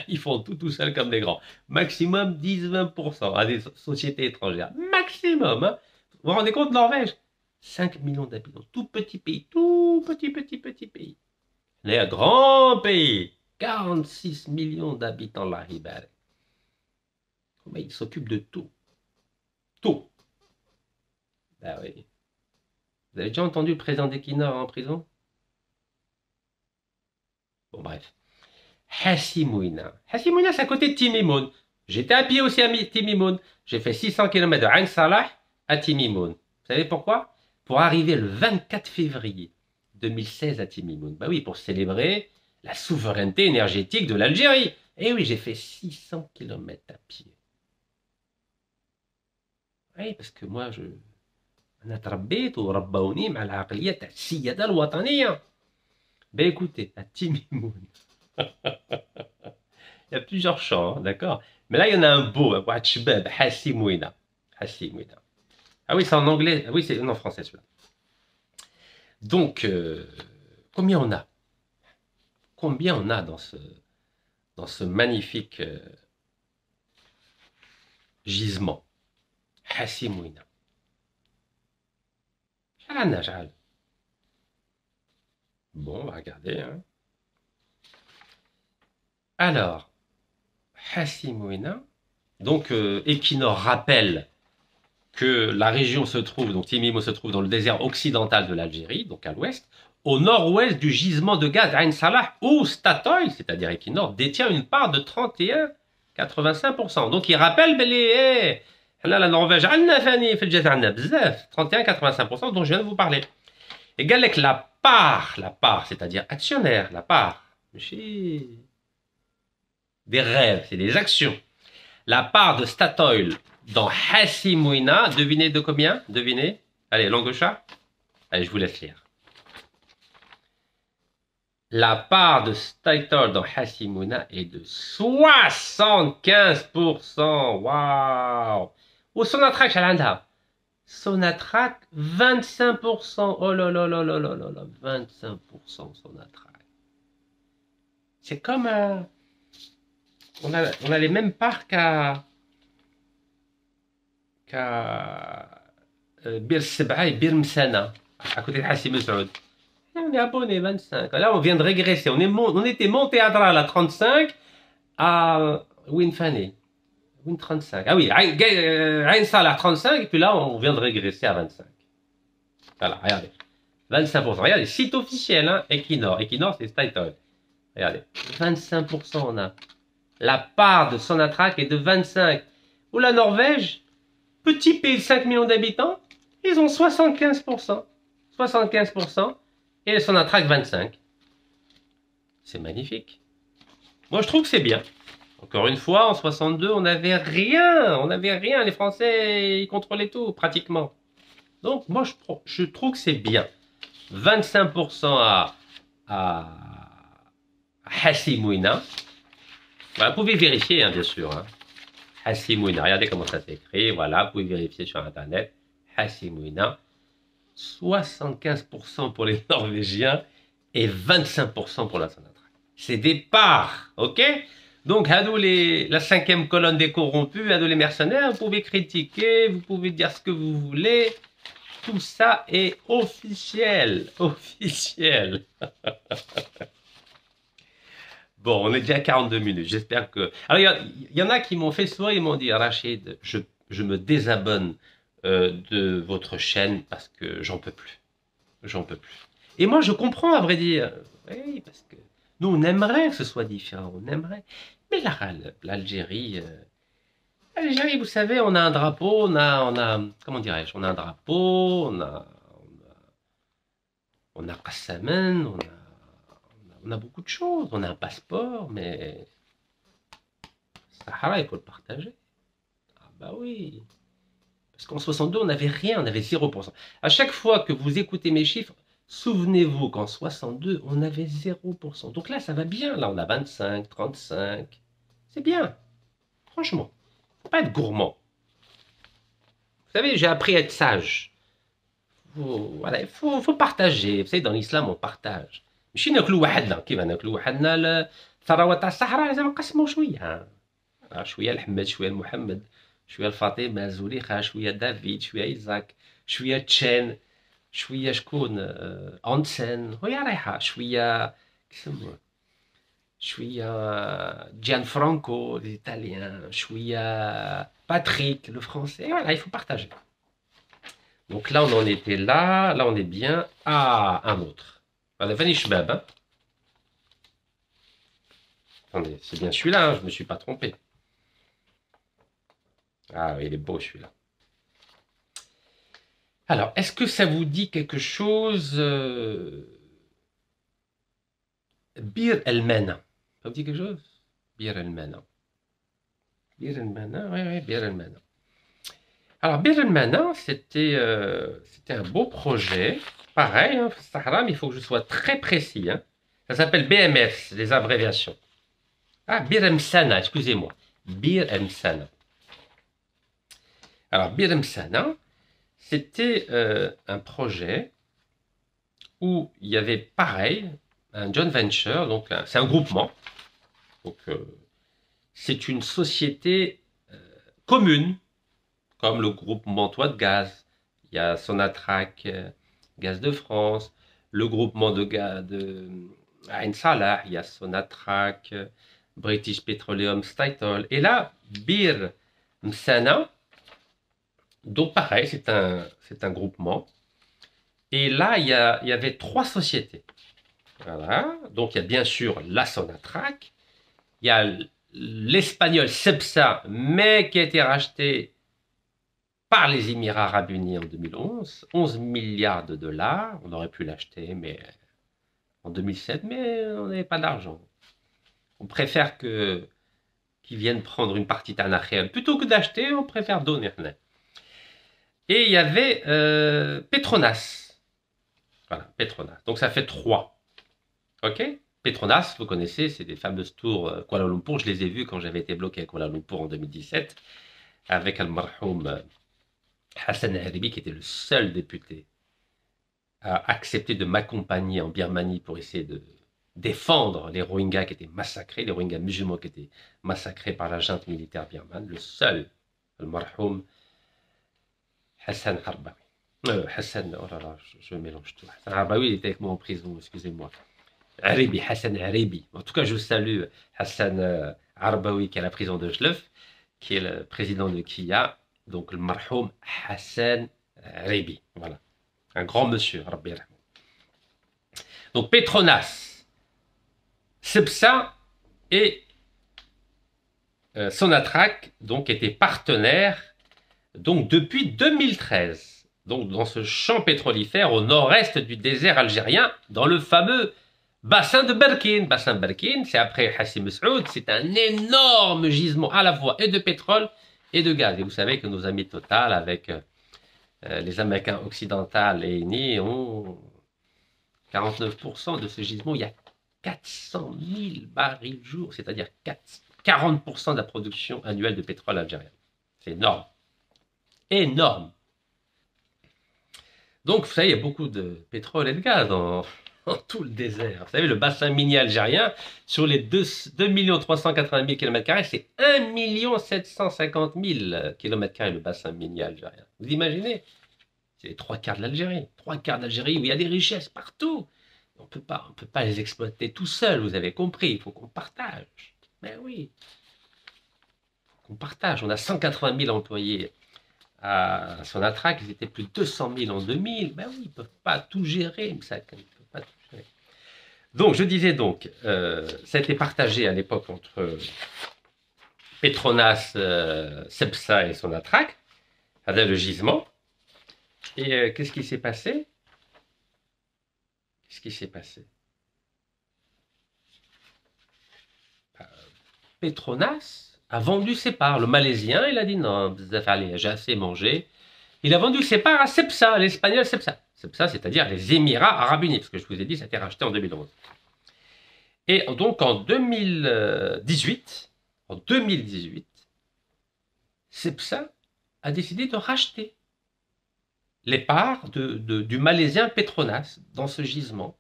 Ils font tout seuls comme des grands. Maximum 10-20% à des sociétés étrangères. Maximum. Hein. Vous vous rendez compte, Norvège? 5 millions d'habitants. Tout petit pays. Tout petit pays. Mais un grand pays. 46 millions d'habitants, la Ribère. Mais ils s'occupent de tout. Tout. Ben oui. Vous avez déjà entendu le président d'Equinor en prison? Bon, bref. Hashimouna. Hashimouna, c'est à côté de Timimoun. J'étais à pied aussi à Timimoun. J'ai fait 600 km de Ain Salah à Timimoun. Vous savez pourquoi? Pour arriver le 24 février 2016 à Timimoun. Bah oui, pour célébrer la souveraineté énergétique de l'Algérie. Et oui, j'ai fait 600 km à pied. Oui, parce que moi, أنا تربيت وربوني مع العقلية تاع السيادة الوطنية. Ben écoutez, à Timimoun. Il y a plusieurs chants, hein, d'accord? Mais là, il y en a un beau, Hashimouna. Hashimouna. Ah oui, c'est en anglais. Ah oui, c'est en français celui-là. Donc, combien on a? Combien on a dans ce magnifique gisement? Hashimouna. Bon, on va regarder. Hein. Alors, Hashimouna. Donc, Equinor rappelle que la région se trouve, donc Timimoun se trouve dans le désert occidental de l'Algérie, donc à l'ouest, au nord-ouest du gisement de gaz Ain Salah, où Statoil, c'est-à-dire Equinor, détient une part de 31,85%. Donc, il rappelle, حنا la Norvège عندنا ثاني في الجزائر عندنا بزاف 31-85% dont je viens de vous parler. Et قال لك la part, c'est-à-dire actionnaire, la part, ماشي des rêves, c'est des actions. La part de Statoil dans Hassi Mouina, devinez de combien? Devinez. Allez, langue au chat. Allez, je vous laisse lire. La part de Statoil dans Hassi Mouina est de 75%. Waouh! Ou Sonatrach, Sonatrach, 25%. Oh là là là là là là là, 25% Sonatrach. C'est comme on a les mêmes parts qu'à Bir Seb'a et Bir Msana, à côté de Hassi Messaoud. On est abonné 25. Là, on vient de régresser. On était monté à Dral à 35 à Winfane. Win 35. Ah oui, Ain Salah 35, et puis là, on vient de régresser à 25. Voilà, regardez. 25%. Regardez, site officiel, hein, Equinor. Equinor, c'est Statoil. Regardez, 25% on a. La part de Sonatrach est de 25. Ou la Norvège, petit pays de 5 millions d'habitants, ils ont 75%. 75%. Et Sonatrach 25. C'est magnifique. Moi, je trouve que c'est bien. Encore une fois, en 62, on n'avait rien. On n'avait rien. Les Français, ils contrôlaient tout, pratiquement. Donc, moi, je trouve que c'est bien. 25% à Hassi Mouina. Voilà, vous pouvez vérifier, hein, bien sûr. Hein. Hassi Mouina, regardez comment ça s'écrit. Voilà, vous pouvez vérifier sur Internet. Hassi Mouina. 75% pour les Norvégiens et 25% pour la Sonatrach. C'est des parts, ok? Donc, la 5e colonne des corrompus, les mercenaires, vous pouvez critiquer, vous pouvez dire ce que vous voulez. Tout ça est officiel. Officiel. Bon, on est déjà à 42 minutes. J'espère que... Alors, il y en a qui m'ont fait sourire, ils m'ont dit, Rachid, je me désabonne de votre chaîne parce que j'en peux plus. J'en peux plus. Et moi, je comprends, à vrai dire. Oui, parce que nous, on aimerait que ce soit différent. On aimerait. Mais l'Algérie... L'Algérie, vous savez, on a un drapeau, on a comment dirais-je, on a un drapeau, on a Qassamen, on a beaucoup de choses, on a un passeport, mais Sahara, il faut le partager. Ah bah oui. Parce qu'en 62, on n'avait rien, on avait 0%. À chaque fois que vous écoutez mes chiffres, souvenez-vous qu'en 62, on avait 0%. Donc là, ça va bien. Là, on a 25, 35. C'est bien. Franchement. Faut pas être gourmand. Vous savez, j'ai appris à être sage. Voilà, il faut partager. Vous savez, dans l'islam, on partage. ماشي ناكلوا وحدنا كيما ناكلوا وحدنا الثروات تاع الصحراء لازم نقسموا شويه شويه لحمد شويه لمحمد شويه لفاطمه زوليخه شويه دافيد شويه ايزاك شويه تشين شويه شكون اونسن وهي رايحه شويه كيسموه شويه جان فرانكو ليطاليان شويه باتريك le français voilà il faut partager. Donc là on en était là on est bien. Ah, un autre. Attendez, c'est bien celui-là, hein, je ne me suis pas trompé. Ah oui, il est beau celui-là. Alors, est-ce que ça vous dit quelque chose Bir el-Mena. Ça vous dit quelque chose? Bir el-Mena. Bir el-Mena, oui, Bir el-Mena. Alors, Bir el-Mena, c'était un beau projet. Pareil, hein, Sahara, mais il faut que je sois très précis. Hein. Ça s'appelle BMS, les abréviations. Ah, Bir Msana, excusez-moi. Bir Msana. Alors, Bir Msana, c'était un projet où il y avait pareil, un joint venture, donc c'est un groupement. Donc, c'est une société commune, comme le groupe Mantois de gaz. Il y a Sonatrach, Gaz de France, le groupement de Ain Salah, il y a Sonatrach, British Petroleum, Statoil. Et là, Bir Msana, donc pareil, c'est un groupement. Et là, il y avait 3 sociétés. Voilà, donc il y a bien sûr la Sonatrach, il y a l'espagnol Cepsa, mais qui a été racheté par les Émirats Arabes Unis en 2011, 11 milliards de dollars. On aurait pu l'acheter mais en 2007, mais on n'avait pas d'argent. On préfère qu'ils viennent prendre une partie d'Anachel. Plutôt que d'acheter, on préfère donner. Et il y avait Petronas. Voilà, Petronas. Donc ça fait 3. Ok? Petronas, vous connaissez, c'est des fameuses tours Kuala Lumpur. Je les ai vues quand j'avais été bloqué à Kuala Lumpur en 2017 avec Al-Marhoum Hassan Haribi, qui était le seul député à accepter de m'accompagner en Birmanie pour essayer de défendre les Rohingyas qui étaient massacrés, les Rohingyas musulmans qui étaient massacrés par la junte militaire birmane. Le seul, Al-Marhoum Hassan Harbawi. Hassan, oh là là, je mélange tout. Hassan Harbawi, il était avec moi en prison, excusez-moi. Haribi, Hassan Haribi. En tout cas, je salue Hassan Harbawi qui est à la prison de Jlef, qui est le président de KIA, donc le marhoum Hassan Haribi. Voilà. Un grand monsieur, Rabbi Rahman. Donc Petronas, Cepsa et Sonatrach donc étaient partenaires donc depuis 2013. Donc dans ce champ pétrolifère au nord-est du désert algérien, dans le fameux bassin de Berkine. Bassin de Berkine, c'est après Hassi Messoud, c'est un énorme gisement à la fois et de pétrole et de gaz. Et vous savez que nos amis Total avec les Américains occidentaux et unis ont 49% de ce gisement. Il y a 400 000 barils jour, c'est-à-dire 40% de la production annuelle de pétrole algérienne. C'est énorme. Énorme. Donc, vous savez, il y a beaucoup de pétrole et de gaz dans tout le désert. Vous savez, le bassin minier algérien, sur les 2 380 000 km², c'est 1 750 000 km² le bassin minier algérien. Vous imaginez? C'est les 3 quarts de l'Algérie. 3 quarts d'Algérie où il y a des richesses partout. On peut pas les exploiter tout seul, vous avez compris. Il faut qu'on partage. Mais oui. Il faut qu'on partage. On a 180 000 employés à Sonatrach, ils étaient plus de 200 000 en 2000. Ben oui, ils ne peuvent pas tout gérer. Ça, ils peuvent pas tout gérer. Donc, je disais donc, ça a été partagé à l'époque entre Petronas, Cepsa et Sonatrach, avec le gisement. Et qu'est-ce qui s'est passé? Qu'est-ce qui s'est passé? Petronas a vendu ses parts. Le Malaisien, il a dit non, j'ai assez mangé. Il a vendu ses parts à Cepsa, l'espagnol Cepsa. Cepsa, c'est-à-dire les Émirats Arabes Unis, parce que je vous ai dit, ça a été racheté en 2011. Et donc en 2018, Cepsa a décidé de racheter les parts du Malaisien Petronas dans ce gisement.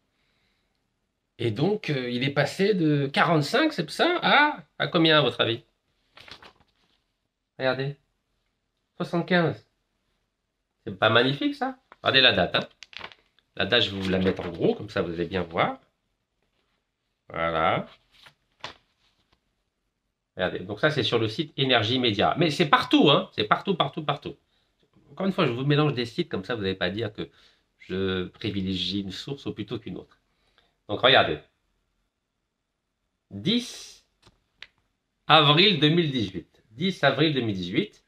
Et donc, il est passé de 45, Cepsa, à combien à votre avis? Regardez. 75. C'est pas magnifique, ça? Regardez la date. Hein. La date, je vais vous la mettre en gros, comme ça vous allez bien voir. Voilà. Regardez. Donc ça, c'est sur le site Énergie Média. Mais c'est partout, hein. C'est partout, partout, partout. Encore une fois, je vous mélange des sites, comme ça vous n'allez pas dire que je privilégie une source ou plutôt qu'une autre. Donc regardez. 10 avril 2018. 10 avril 2018.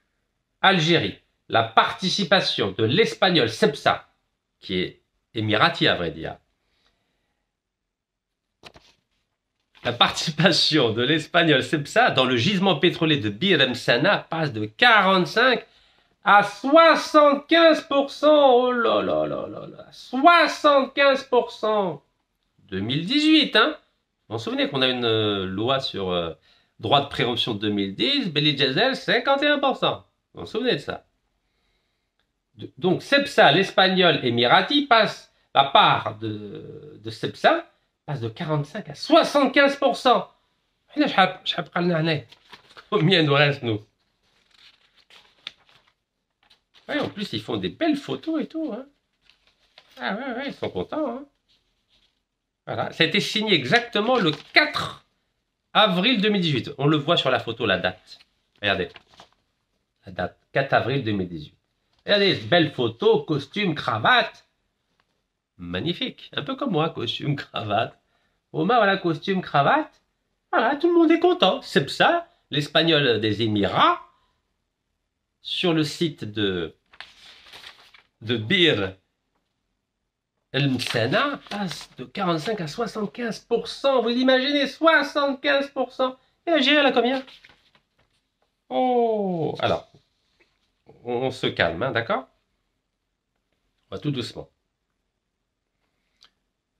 Algérie. La participation de l'espagnol Cepsa, qui est émirati à vrai dire. La participation de l'espagnol Cepsa dans le gisement pétrolier de Bir Msana passe de 45 à 75%. Oh là là là là là. 75%. 2018, hein. Vous vous souvenez qu'on a une loi sur droit de préemption de 2010, Belli Jezel, 51%. Vous vous souvenez de ça? Donc, Cepsa, l'espagnol émirati, passe, la part de Cepsa passe de 45 à 75%. Combien il nous reste, nous? Ouais, en plus, ils font des belles photos et tout. Hein. Ah ouais, ils sont contents. Hein. Voilà. Ça a été signé exactement le 4 avril 2018. On le voit sur la photo, la date. Regardez. La date, 4 avril 2018. Regardez, belle photo, costume, cravate. Magnifique. Un peu comme moi, costume, cravate. Omar, voilà, costume, cravate. Voilà, tout le monde est content. C'est ça, l'espagnol des Émirats. sur le site de Bir El-Msana passe de 45 à 75%. Vous imaginez, 75%. Et l'Algérie, elle a combien? Oh, alors, on se calme, hein, d'accord? On va tout doucement.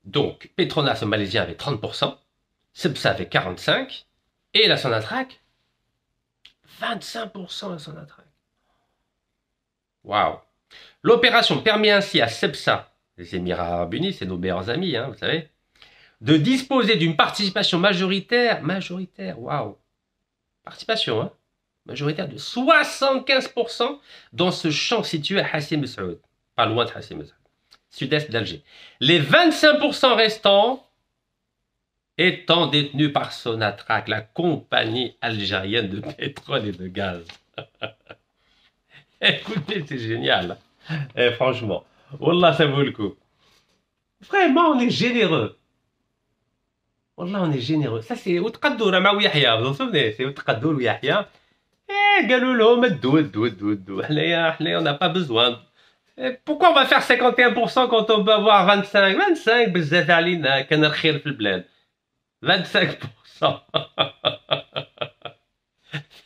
Donc, Petronas au Malaisien avait 30%, Cepsa avait 45%, et la Sonatrach, 25% la Sonatrach. Waouh! L'opération permet ainsi à Cepsa, les Émirats Arabes Unis, c'est nos meilleurs amis, hein, vous savez, de disposer d'une participation majoritaire, waouh! Participation, hein? Majoritaire de 75% dans ce champ situé à Hassim Saoud, pas loin de Hassim Saoud, sud-est d'Alger. Les 25% restants étant détenus par Sonatrach, la compagnie algérienne de pétrole et de gaz. Écoutez, c'est génial. Et franchement, Wallah, ça vaut le coup. Vraiment, on est généreux. Wallah, on est généreux. Ça, c'est Outqaddour, ma Yahya. Vous vous souvenez? C'est Outqaddour ou Yahya. قالوا لهم ادوا on n'a pas besoin. Pourquoi on va faire 51% quand on peut avoir 25 بزاف علينا كان الخير في البلاد 25%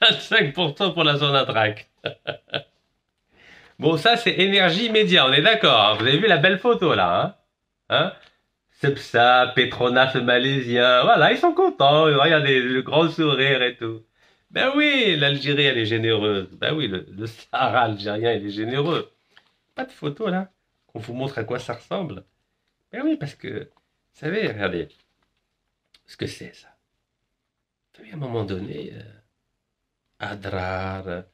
25% pour la Sonatrach. Bon, ça c'est énergie média, on est d'accord, hein. Vous avez vu la belle photo là, hein, Cepsa, Petronas malaisien, voilà, ils sont contents, regardez le grand sourire et tout. Ben oui, l'Algérie, elle est généreuse. Ben oui, le Sahara algérien, il est généreux. Pas de photo, là, qu'on vous montre à quoi ça ressemble. Ben oui, parce que, vous savez, regardez, ce que c'est, ça. Vous savez, à un moment donné, Adrar,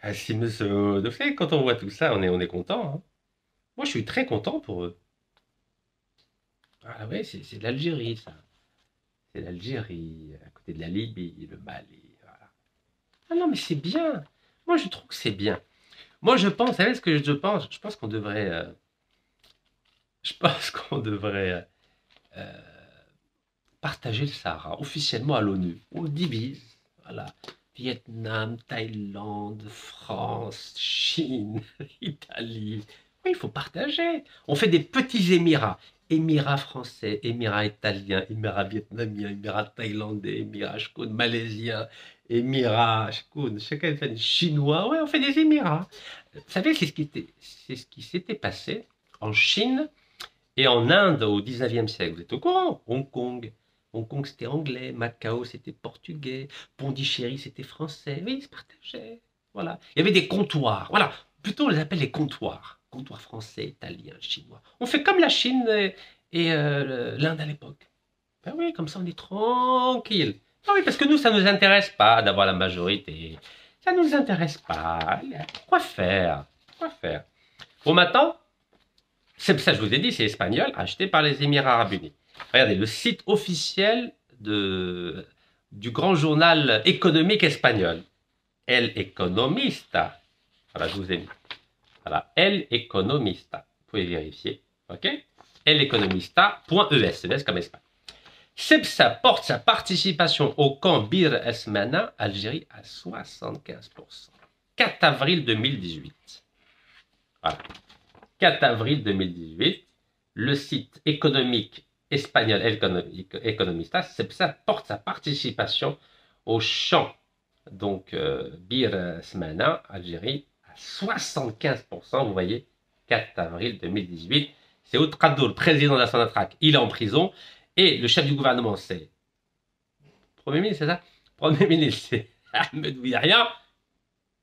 Hassim Saoud, vous savez, quand on voit tout ça, on est content, hein. Moi, je suis très content pour eux. Ah ouais, c'est l'Algérie, ça. C'est l'Algérie, à côté de la Libye, le Mali. Ah non, mais c'est bien. Moi, je trouve que c'est bien. Moi, je pense, vous savez ce que je pense? Je pense qu'on devrait, partager le Sahara officiellement à l'ONU. On le divise. Voilà. Vietnam, Thaïlande, France, Chine, Italie. Oui, il faut partager. On fait des petits émirats. Émirats français, Émirats italiens, Émirats vietnamiens, Émirats thaïlandais, Émirats malaisiens, Émirats chinois. Ouais, on fait des émirats. Vous savez, c'est ce qui s'était passé en Chine et en Inde au 19e siècle. Vous êtes au courant? Hong Kong. Hong Kong, c'était anglais. Macao, c'était portugais. Pondichéry, c'était français. Oui, ils se partageaient. Voilà. Il y avait des comptoirs. Voilà. Plutôt, on les appelle les comptoirs. Comptoirs français, italiens, chinois. On fait comme la Chine et l'Inde à l'époque. Ben oui, comme ça, on est tranquille. Ah oui, parce que nous, ça ne nous intéresse pas d'avoir la majorité. Ça ne nous intéresse pas. Quoi faire? Quoi faire? Bon, maintenant, c'est ça, je vous ai dit, c'est espagnol, acheté par les Émirats Arabes Unis. Regardez, le site officiel du grand journal économique espagnol, El Economista. Voilà, je vous ai mis. Voilà, El Economista. Vous pouvez vérifier. OK? eleconomista.es, ES comme Espagne. Cepsa porte sa participation au camp Bir Esmana, Algérie, à 75%. 4 avril 2018. Voilà. 4 avril 2018, le site économique espagnol Economista, Cepsa porte sa participation au champ, donc Bir Esmana, Algérie, à 75%. Vous voyez, 4 avril 2018. C'est Outkaddour, le président de la Sonatrach, il est en prison. Et le chef du gouvernement, c'est Premier ministre, c'est ça? Premier ministre, c'est Ahmed Ouiaria.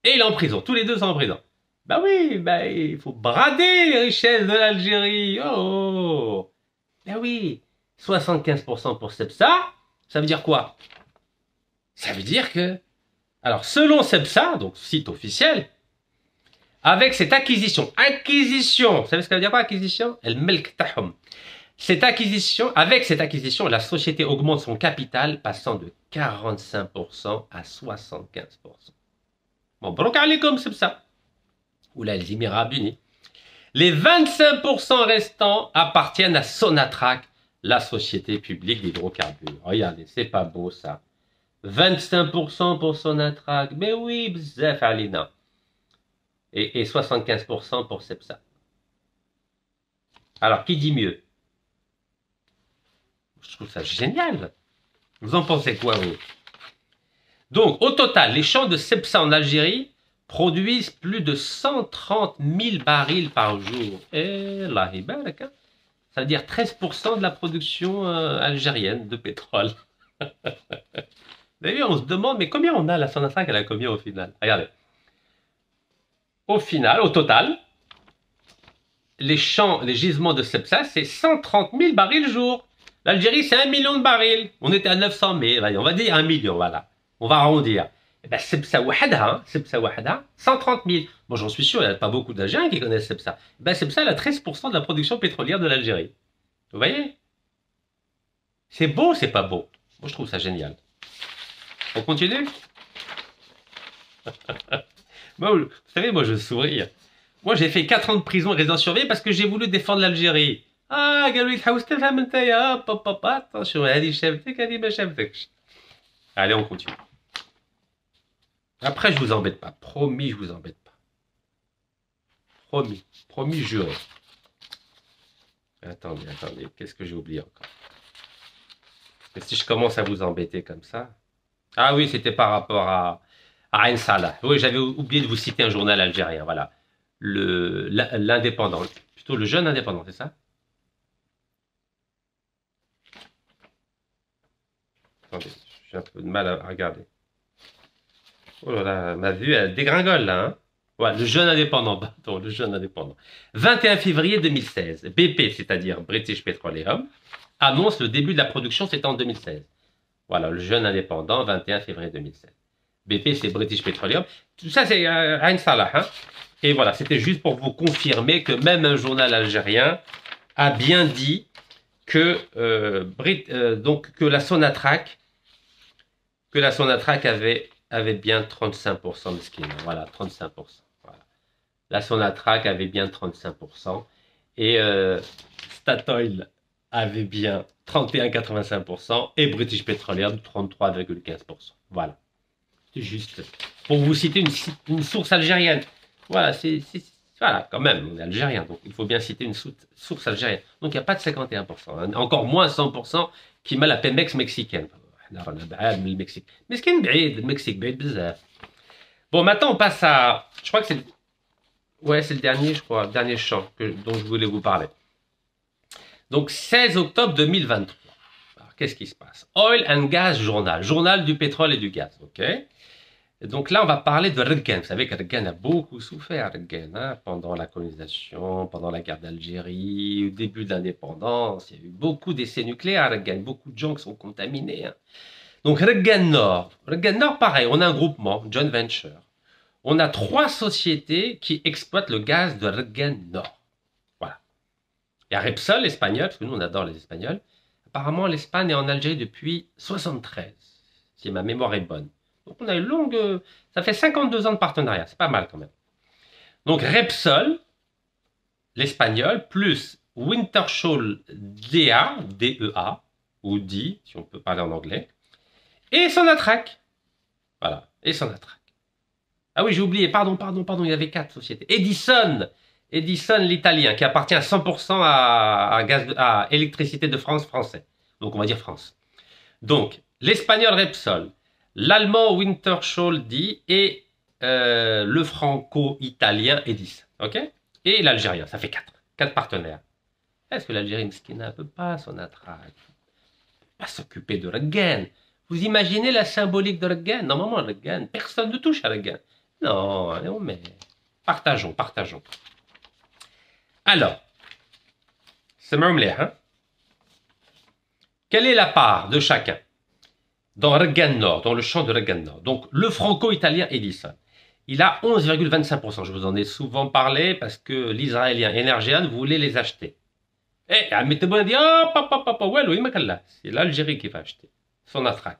Et il est en prison. Tous les deux sont en prison. Ben oui, ben il faut brader les richesses de l'Algérie. Oh! Ben oui, 75% pour Cepsa, ça veut dire quoi? Ça veut dire que, alors selon Cepsa, donc site officiel, avec cette acquisition, vous savez ce que ça veut dire quoi acquisition? El Melk Tahom. Avec cette acquisition, la société augmente son capital, passant de 45% à 75%. Bon, brok alaikum, c'est ça. Ou là, les Émirats Arabes Unis. Les 25% restants appartiennent à Sonatrach, la société publique d'hydrocarbures. Regardez, c'est pas beau ça. 25% pour Sonatrach. Mais oui, bzaf alina. et 75% pour Cepsa. Alors, qui dit mieux? Je trouve ça génial. Vous en pensez quoi, vous? Donc, au total, les champs de Cepsa en Algérie produisent plus de 130 000 barils par jour. Et là, hein, ça veut dire 13% de la production algérienne de pétrole. D'ailleurs, on se demande, mais combien on a la Sonatrach, elle a combien au final? Regardez. Au final, au total, les gisements de Cepsa, c'est 130 000 barils jour. L'Algérie, c'est 1 million de barils. On était à 900 000, on va dire 1 million, voilà. On va arrondir. Et ben, Cepsa wahada, 130 000. Bon, j'en suis sûr, il n'y a pas beaucoup d'Algériens qui connaissent Cepsa. Ben, Cepsa, elle a 13% de la production pétrolière de l'Algérie. Vous voyez? C'est beau, c'est pas beau? Moi, je trouve ça génial. On continue? Moi, vous savez, moi, je souris. Moi, j'ai fait 4 ans de prison et résidence surveillée parce que j'ai voulu défendre l'Algérie. Ah, قالوا لي تحوس تفهم انت يا بابا attention هذه شافتك هذه ما شافتكش. Allez, on continue. Après, je vous embête pas. Promis, je vous embête pas. Promis. Promis, juré. Attendez, qu'est-ce que j'ai oublié encore? Et si je commence à vous embêter comme ça... Ah oui, c'était par rapport à Ain Salah. Oui, j'avais oublié de vous citer un journal algérien, voilà. L'indépendant. Plutôt le jeune indépendant, c'est ça? Attendez, j'ai un peu de mal à regarder. Oh là là, ma vue, elle dégringole là. Hein, ouais, le jeune indépendant, pardon, le jeune indépendant. 21 février 2016, BP, c'est-à-dire British Petroleum, annonce le début de la production, c'était en 2016. Voilà, le jeune indépendant, 21 février 2016. BP, c'est British Petroleum. Tout ça, c'est Ain Salah. Hein. Et voilà, c'était juste pour vous confirmer que même un journal algérien a bien dit que, donc, que la Sonatrach avait bien 35% de skin. Voilà, 35%. Voilà. La Sonatrach avait bien 35%. Et Statoil avait bien 31,85% et British Petroleum 33,15%. Voilà. C'est juste pour vous citer une source algérienne. Voilà, voilà, quand même, on est algérien, donc il faut bien citer une source algérienne. Donc il n'y a pas de 51%, hein, encore moins 100% qui met la Pemex mexicaine. Le Mexique. Mais ce qui est le Mexique, bon, maintenant on passe à. Je crois que c'est. Ouais, c'est le dernier, je crois, le dernier champ dont je voulais vous parler. Donc 16 octobre 2023. Qu'est-ce qui se passe? Oil and Gas Journal, journal du pétrole et du gaz, ok? Et donc là, on va parler de Reggane. Vous savez que Reggane a beaucoup souffert, Reggane, hein, pendant la colonisation, pendant la guerre d'Algérie, au début de l'indépendance. Il y a eu beaucoup d'essais nucléaires à Reggane, beaucoup de gens qui sont contaminés. Hein. Donc Reggane Nord, pareil, on a un groupement, joint venture. On a 3 sociétés qui exploitent le gaz de Reggane Nord. Voilà. Il y a Repsol, espagnol, parce que nous on adore les Espagnols. Apparemment, l'Espagne est en Algérie depuis 73, si ma mémoire est bonne. Donc on a une longue... Ça fait 52 ans de partenariat, c'est pas mal quand même. Donc Repsol, l'espagnol, plus Wintershall Dea, D-E-A, ou D, si on peut parler en anglais, et Sonatrach. Voilà, et Sonatrach. Ah oui, j'ai oublié, pardon, il y avait 4 sociétés. Edison, l'italien, qui appartient à 100% à Électricité de France français. Donc on va dire France. Donc, l'espagnol Repsol, l'allemand Wintershall dit et le franco-italien Edison. Ok? Et l'algérien, ça fait 4. 4 partenaires. Est-ce que l'Algérie ne peut pas Sonatrach? Pas s'occuper de Reggane. Vous imaginez la symbolique de Reggane? Normalement, Reggane, personne ne touche à Reggane. Non, mais partageons. Alors, c'est hein? Quelle est la part de chacun dans Reggane Nord, dans le champ de Reggane Nord? Donc, le franco-italien Edison, il a 11,25%. Je vous en ai souvent parlé parce que l'Israélien Energean voulait les acheter. Et mettez-vous dit, c'est l'Algérie qui va acheter Sonatrach.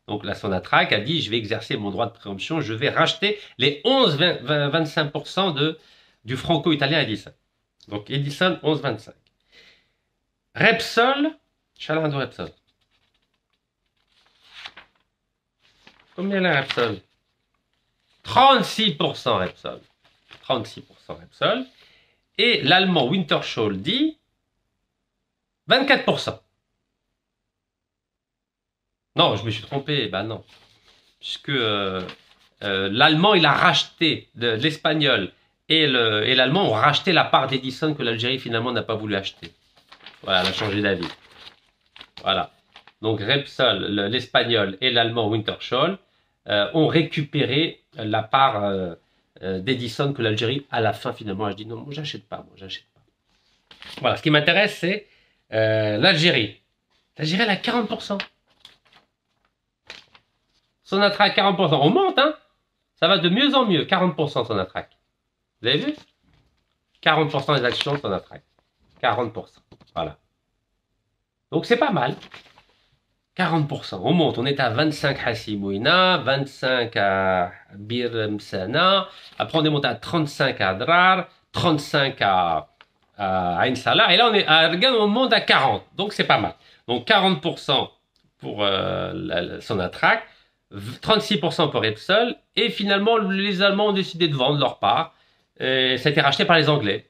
Donc la Sonatrach a dit, je vais exercer mon droit de préemption, je vais racheter les 11,25% du franco-italien Edison. Donc Edison, 11,25. Repsol, Repsol. Combien la Repsol? 36% Repsol. 36% Repsol. Et l'allemand Wintershall dit 24%. Non, je me suis trompé, ben non. Puisque l'allemand, il a racheté l'espagnol et l'allemand ont racheté la part d'Edison que l'Algérie finalement n'a pas voulu acheter. Voilà, elle a changé d'avis. Voilà. Donc Repsol, l'espagnol et l'allemand Wintershall ont récupéré la part d'Edison que l'Algérie, à la fin finalement, a dit non, moi j'achète pas, moi j'achète pas. Voilà, ce qui m'intéresse, c'est l'Algérie. L'Algérie, elle a 40%. Sonatrach 40%. On monte, hein? Ça va de mieux en mieux. 40% Sonatrach. Vous avez vu? 40% des actions de Sonatrach. 40%. Voilà. Donc c'est pas mal. 40%. On monte. On est à 25 Hassimouina, 25 à Bir Msana. Après on est monté à 35 à Adrar, 35 à Ain Salah. Et là on est à regarde, on monte à 40. Donc c'est pas mal. Donc 40% pour Sonatrach. 36% pour Repsol, et finalement les Allemands ont décidé de vendre leur part. Ça a été racheté par les Anglais.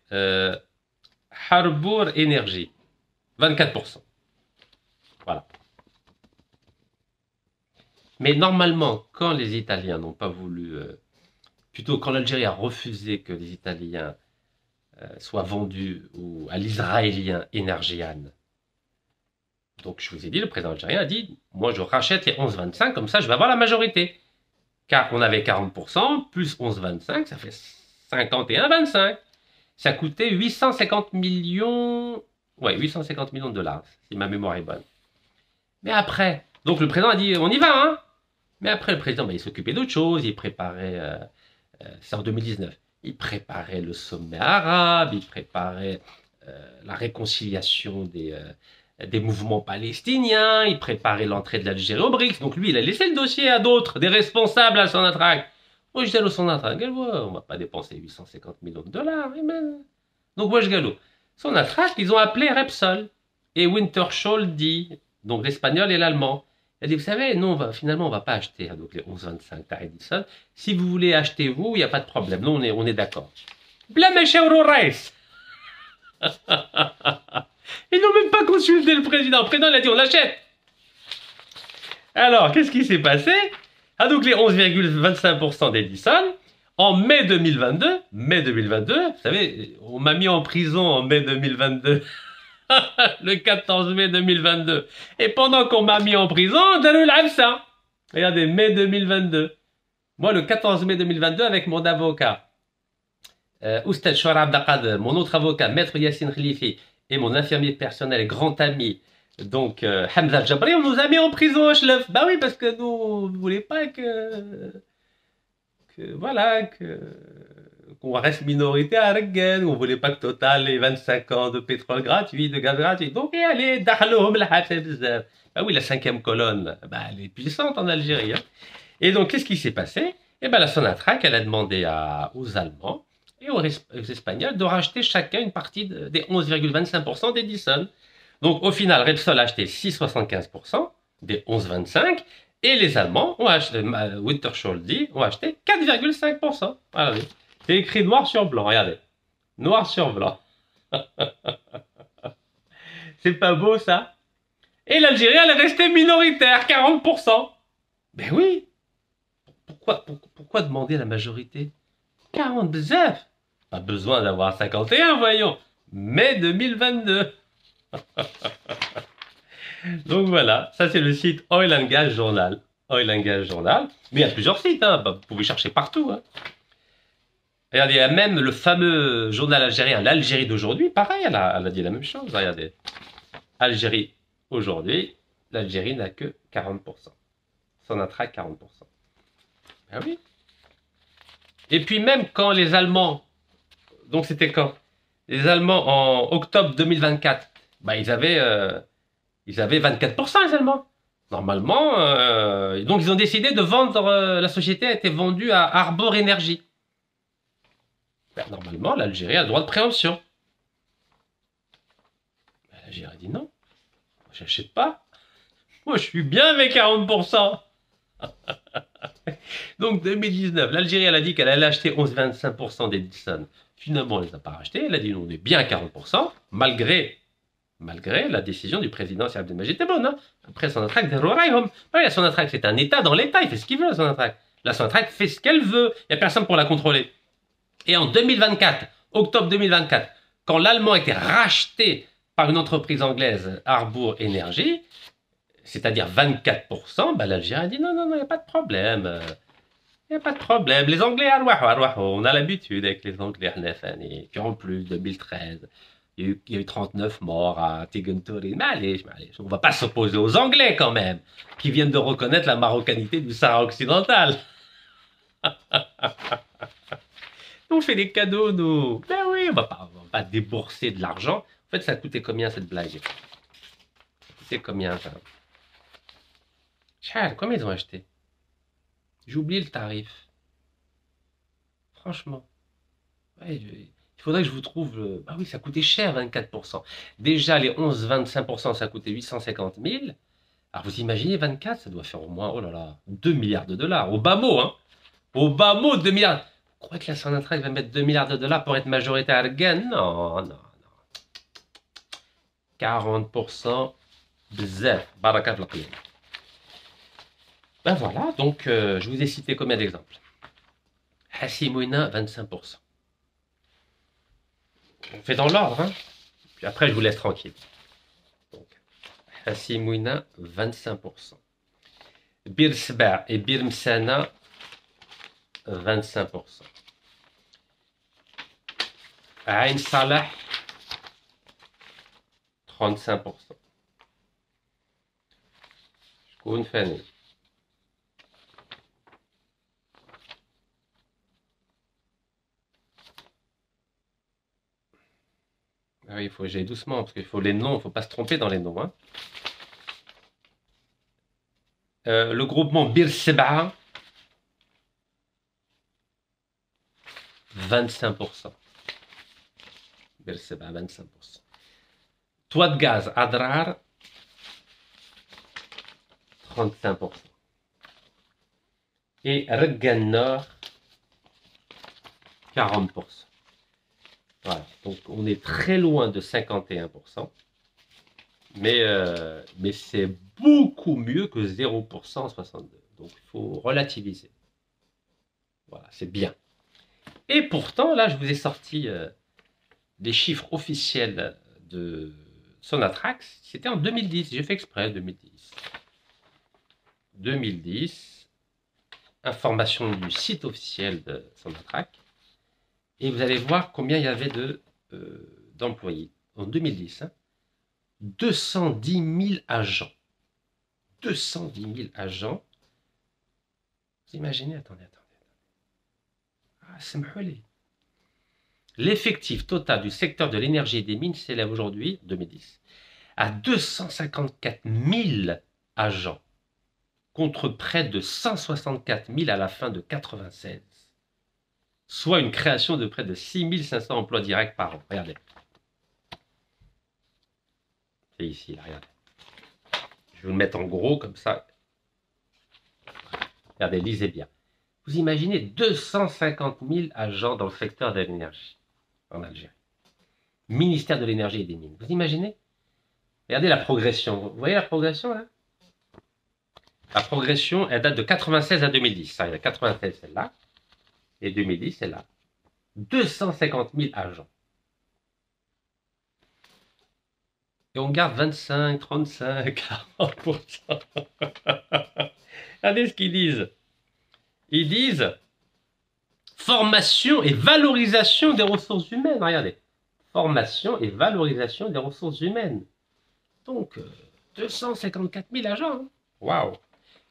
Harbour Energy, 24%. Voilà. Mais normalement, quand les Italiens n'ont pas voulu, plutôt quand l'Algérie a refusé que les Italiens soient vendus à l'Israélien Energian. Donc je vous ai dit, le président algérien a dit, moi je rachète les 11,25, comme ça je vais avoir la majorité. Car on avait 40%, plus 11,25, ça fait 51,25. Ça coûtait 850 millions... Ouais, 850 millions de dollars, si ma mémoire est bonne. Mais après, donc le président a dit, on y va, hein. Mais après, le président, il s'occupait d'autre chose, il préparait... c'est en 2019. Il préparait le sommet arabe, il préparait la réconciliation des mouvements palestiniens, il préparait l'entrée de l'Algérie au BRICS. Donc lui, il a laissé le dossier à d'autres, des responsables à Sonatrach. Moi, je dis à Sonatrach, on va pas dépenser 850 millions de dollars. Donc moi, je galop. Sonatrach, ils ont appelé Repsol. Et Wintershall dit, donc l'espagnol et l'allemand, il a dit, vous savez, nous, finalement, on va pas acheter donc les 11,25 par Edison. Si vous voulez acheter vous, il n'y a pas de problème. Nous, on est d'accord. Blamech Euro-Race. Ils n'ont même pas consulté le président. Le président, il a dit, on l'achète. Alors, qu'est-ce qui s'est passé? Ah, donc les 11,25% d'Edison, en mai 2022, vous savez, on m'a mis en prison en mai 2022, le 14 mai 2022. Et pendant qu'on m'a mis en prison, Dalou l'Absa. Regardez, mai 2022. Moi, le 14 mai 2022, avec mon avocat, Oustad Chouara Abdaqader, mon autre avocat, Maître Yassine Khalifi, et mon infirmier personnel et grand ami, donc Hamza Jabri, on nous a mis en prison au Chlef. Bah oui, parce que nous, on ne voulait pas qu'on reste minorité à Reggen, on ne voulait pas que Total ait 25 ans de pétrole gratuit, de gaz gratuit. Donc, allez, dahlohum la hafez. Bah oui, la 5e colonne, bah, elle est puissante en Algérie. Hein. Et donc, qu'est-ce qui s'est passé? Eh ben, la Sonatrach, elle a demandé aux Allemands et aux Espagnols de racheter chacun une partie des 11,25% d'Edison. Donc au final, Repsol a acheté 6,75% des 11,25% et les Allemands ont acheté, Wintershall dit, ont acheté 4,5%. Voilà, c'est écrit noir sur blanc, regardez. Noir sur blanc. C'est pas beau ça? Et l'Algérie, elle est restée minoritaire, 40%. Ben oui. Pourquoi demander la majorité? 40 bzef. Pas besoin d'avoir 51, voyons. Mai 2022. Donc voilà, ça c'est le site Oil and Gas Journal. Oil and Gas Journal. Mais il y a plusieurs sites, hein. Vous pouvez chercher partout. Hein. Regardez, il y a même le fameux journal algérien, l'Algérie d'aujourd'hui. Pareil, elle a dit la même chose. Regardez. Algérie aujourd'hui, l'Algérie n'a que 40%. Sonatrach 40%. Ben oui. Et puis même quand les Allemands, donc c'était quand? Les Allemands en octobre 2024, bah ils avaient 24% les Allemands. Normalement, donc ils ont décidé de vendre, la société a été vendue à Harbour Energy. Ben, normalement, l'Algérie a le droit de préemption. Ben, l'Algérie dit non, j'achète pas. Moi je suis bien avec 40%. Donc 2019, l'Algérie, elle a dit qu'elle allait acheter 11,25% d'Edison. Finalement, elle ne les a pas rachetés. Elle a dit non, on est bien à 40%, malgré la décision du président Sir Abdelmajid Tebboune. Hein. Après Sonatrach, la Sonatrach, c'est un État dans l'État, il fait ce qu'il veut, la Sonatrach. La Sonatrach fait ce qu'elle veut, il n'y a personne pour la contrôler. Et en 2024, octobre 2024, quand l'Allemand a été racheté par une entreprise anglaise, Harbour Energy, c'est-à-dire 24%, ben l'Algérie a dit non, non, non, il n'y a pas de problème. Il n'y a pas de problème. Les Anglais, on a l'habitude avec les Anglais, puis en plus, 2013, il y a eu 39 morts à Tigountourin. Mais allez, on ne va pas s'opposer aux Anglais quand même, qui viennent de reconnaître la marocanité du Sahara occidental. On fait des cadeaux, nous. Ben oui, on va pas débourser de l'argent. En fait, ça a coûté combien cette blague? Ça a coûté combien ça? Cher, combien ils ont acheté? J'ai oublié le tarif. Franchement. Ouais, il faudrait que je vous trouve... Ah oui, ça coûtait cher, 24%. Déjà, les 11-25%, ça coûtait 850 000. Alors, vous imaginez, 24, ça doit faire au moins, oh là là, 2 milliards de dollars. Au bas mot, hein. Au bas mot, 2 milliards. Vous croyez que la Sonatrach va mettre 2 milliards de dollars pour être majoritaire à Gain? Non, non, non. 40%, bzef, barakat l'aqiyam. Ben voilà, donc je vous ai cité combien d'exemples? Hassimouina, 25%. On fait dans l'ordre, hein. Puis après, je vous laisse tranquille. Donc, Hassimouina, 25%. Bir Sba et Bir Msana, 25%. Ain Salah, 35%. شكون ثاني؟ Ah oui, il faut que j'aille doucement, parce qu'il faut les noms, il ne faut pas se tromper dans les noms. Hein. Le groupement Bir Seba, 25%. Bir Seba, 25%. Toit de gaz, Adrar, 35%. Et Reggan Nord, 40%. Voilà, donc on est très loin de 51%, mais c'est beaucoup mieux que 0% en 62. Donc il faut relativiser. Voilà, c'est bien. Et pourtant, là, je vous ai sorti des chiffres officiels de Sonatrach. C'était en 2010, j'ai fait exprès, 2010. 2010, information du site officiel de Sonatrach. Et vous allez voir combien il y avait d'employés. En 2010, hein, 210 000 agents. 210 000 agents. Vous imaginez, attendez. Ah, c'est m'houlé. L'effectif total du secteur de l'énergie et des mines s'élève aujourd'hui, 2010, à 254 000 agents, contre près de 164 000 à la fin de 1996. Soit une création de près de 6 500 emplois directs par an. Regardez. C'est ici, là, regardez. Je vais vous le mettre en gros, comme ça. Regardez, lisez bien. Vous imaginez 250 000 agents dans le secteur de l'énergie en Algérie. Ministère de l'énergie et des mines. Vous imaginez? Regardez la progression. Vous voyez la progression, là? La progression, elle date de 96 à 2010. Ça, il y a 96, celle-là. Et 2010, c'est là. 250 000 agents. Et on garde 25, 35, 40%. Regardez ce qu'ils disent. Ils disent formation et valorisation des ressources humaines. Regardez. Formation et valorisation des ressources humaines. Donc, 254 000 agents. Waouh!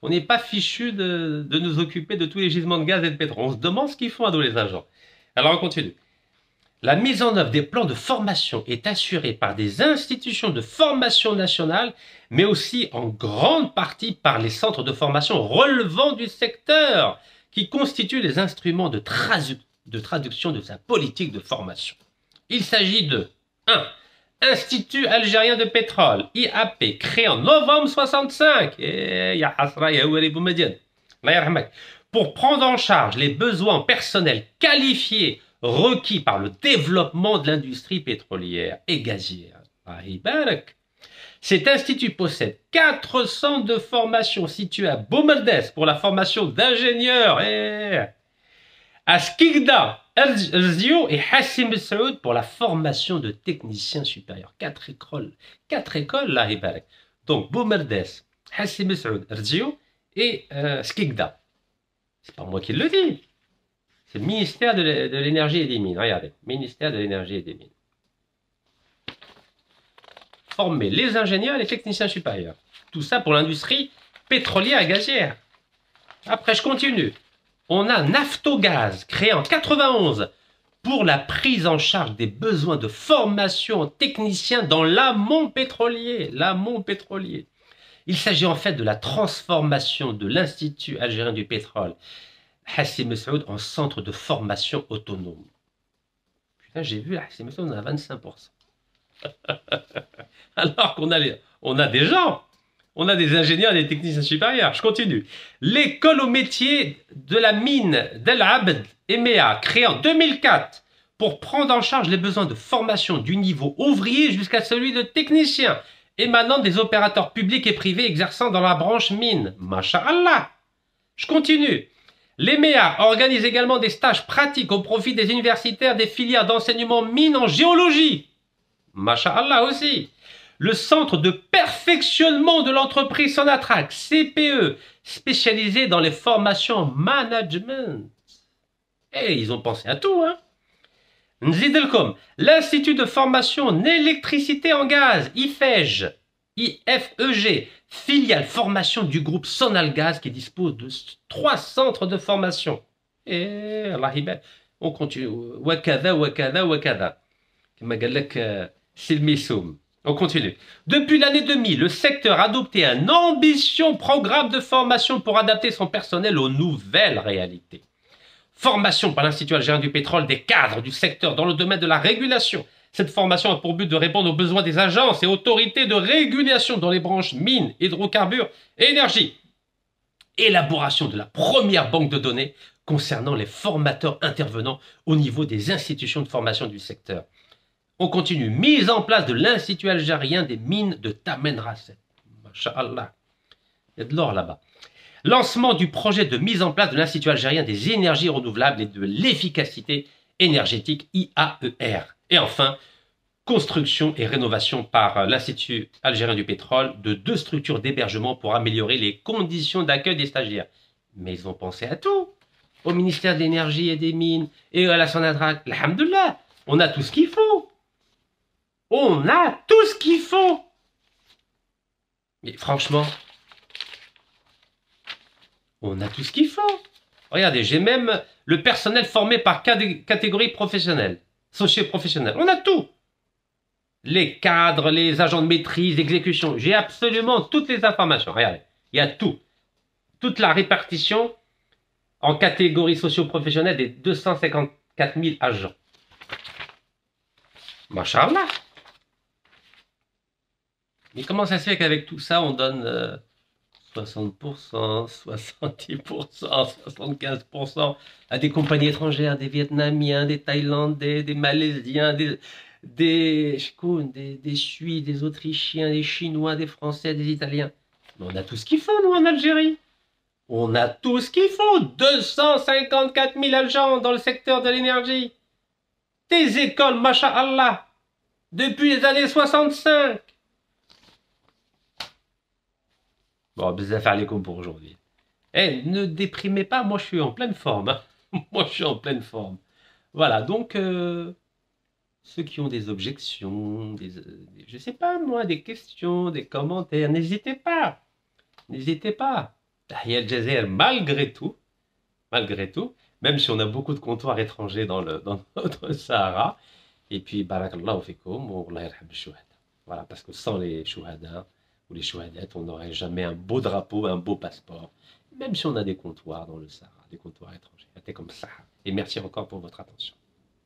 On n'est pas fichu de nous occuper de tous les gisements de gaz et de pétrole. On se demande ce qu'ils font à nous les agents. Alors on continue. La mise en œuvre des plans de formation est assurée par des institutions de formation nationale, mais aussi en grande partie par les centres de formation relevant du secteur, qui constituent les instruments de traduction de sa politique de formation. Il s'agit de 1. Institut algérien de pétrole, IAP, créé en novembre 65, pour prendre en charge les besoins personnels qualifiés requis par le développement de l'industrie pétrolière et gazière. Cet institut possède 4 centres de formation situés à Boumerdès pour la formation d'ingénieurs, à Skikda, Erzio et Hassim Saoud pour la formation de techniciens supérieurs. 4 écoles. 4 écoles, là, Ibarak. Donc, Boumerdès, Hassim Saoud, Erzio et Skikda. C'est pas moi qui le dis. C'est le ministère de l'énergie et des mines. Regardez, ministère de l'énergie et des mines. Former les ingénieurs et les techniciens supérieurs. Tout ça pour l'industrie pétrolière et gazière. Après, je continue. On a Naftogaz, créé en 91, pour la prise en charge des besoins de formation techniciens dans l'amont pétrolier. L'amont pétrolier. Il s'agit en fait de la transformation de l'Institut algérien du pétrole, Hassim Saoud, en centre de formation autonome. Putain, j'ai vu, Hassim Saoud, on a 25%. Alors qu'on a des gens, on a des ingénieurs et des techniciens supérieurs. Je continue. L'école au métier de la mine d'El Abd EMEA, créée en 2004 pour prendre en charge les besoins de formation du niveau ouvrier jusqu'à celui de technicien, émanant des opérateurs publics et privés exerçant dans la branche mine. Masha'Allah. Je continue. L'EMEA organise également des stages pratiques au profit des universitaires des filières d'enseignement mine en géologie. Masha'Allah aussi. Le centre de perfectionnement de l'entreprise Sonatrach, CPE, spécialisé dans les formations en management. Et ils ont pensé à tout, hein. Nzidelkom, l'Institut de formation en électricité en gaz, IFEG, filiale formation du groupe Sonalgaz qui dispose de 3 centres de formation. Et Allah Hibel, on continue. Wakada, wakada, wakada. On continue. Depuis l'année 2000, le secteur a adopté un ambitieux programme de formation pour adapter son personnel aux nouvelles réalités. Formation par l'Institut algérien du pétrole des cadres du secteur dans le domaine de la régulation. Cette formation a pour but de répondre aux besoins des agences et autorités de régulation dans les branches mines, hydrocarbures et énergie. Élaboration de la première banque de données concernant les formateurs intervenant au niveau des institutions de formation du secteur. On continue. Mise en place de l'Institut algérien des mines de Tamen Rasset. Masha'Allah. Il y a de l'or là-bas. Lancement du projet de mise en place de l'Institut algérien des énergies renouvelables et de l'efficacité énergétique, IAER. Et enfin, construction et rénovation par l'Institut algérien du pétrole de 2 structures d'hébergement pour améliorer les conditions d'accueil des stagiaires. Mais ils ont pensé à tout. Au ministère de l'énergie et des mines et à la Sonatrach. Alhamdoulilah, on a tout ce qu'il faut. On a tout ce qu'il faut. Mais franchement, on a tout ce qu'il faut. Regardez, j'ai même le personnel formé par catégorie professionnelle, socio-professionnelle. On a tout. Les cadres, les agents de maîtrise, d'exécution. J'ai absolument toutes les informations. Regardez, il y a tout. Toute la répartition en catégorie socio-professionnelle des 254 000 agents. Masha'Allah. Mais comment ça se fait qu'avec tout ça, on donne 60%, 70%, 75% à des compagnies étrangères, des Vietnamiens, des Thaïlandais, des Malaisiens, des Suisses, des Autrichiens, des Chinois, des Français, des Italiens. Mais on a tout ce qu'il faut, nous, en Algérie. On a tout ce qu'il faut. 254 000 agents dans le secteur de l'énergie. Des écoles, masha'Allah, depuis les années 65. Bon, bzaf alaikum pour aujourd'hui. Eh, ne déprimez pas, moi je suis en pleine forme. Hein. Moi je suis en pleine forme. Voilà, donc, ceux qui ont des objections, je sais pas moi, des questions, des commentaires, n'hésitez pas. N'hésitez pas. Tahia El Jazer, malgré tout, même si on a beaucoup de comptoirs étrangers dans notre Sahara, et puis, barakallahu fikum, wallah yarham al-shuhada. Voilà, parce que sans les shuhada, ou les chouhadettes, on n'aurait jamais un beau drapeau, un beau passeport, même si on a des comptoirs dans le Sahara, des comptoirs étrangers. C'est comme ça. Et merci encore pour votre attention.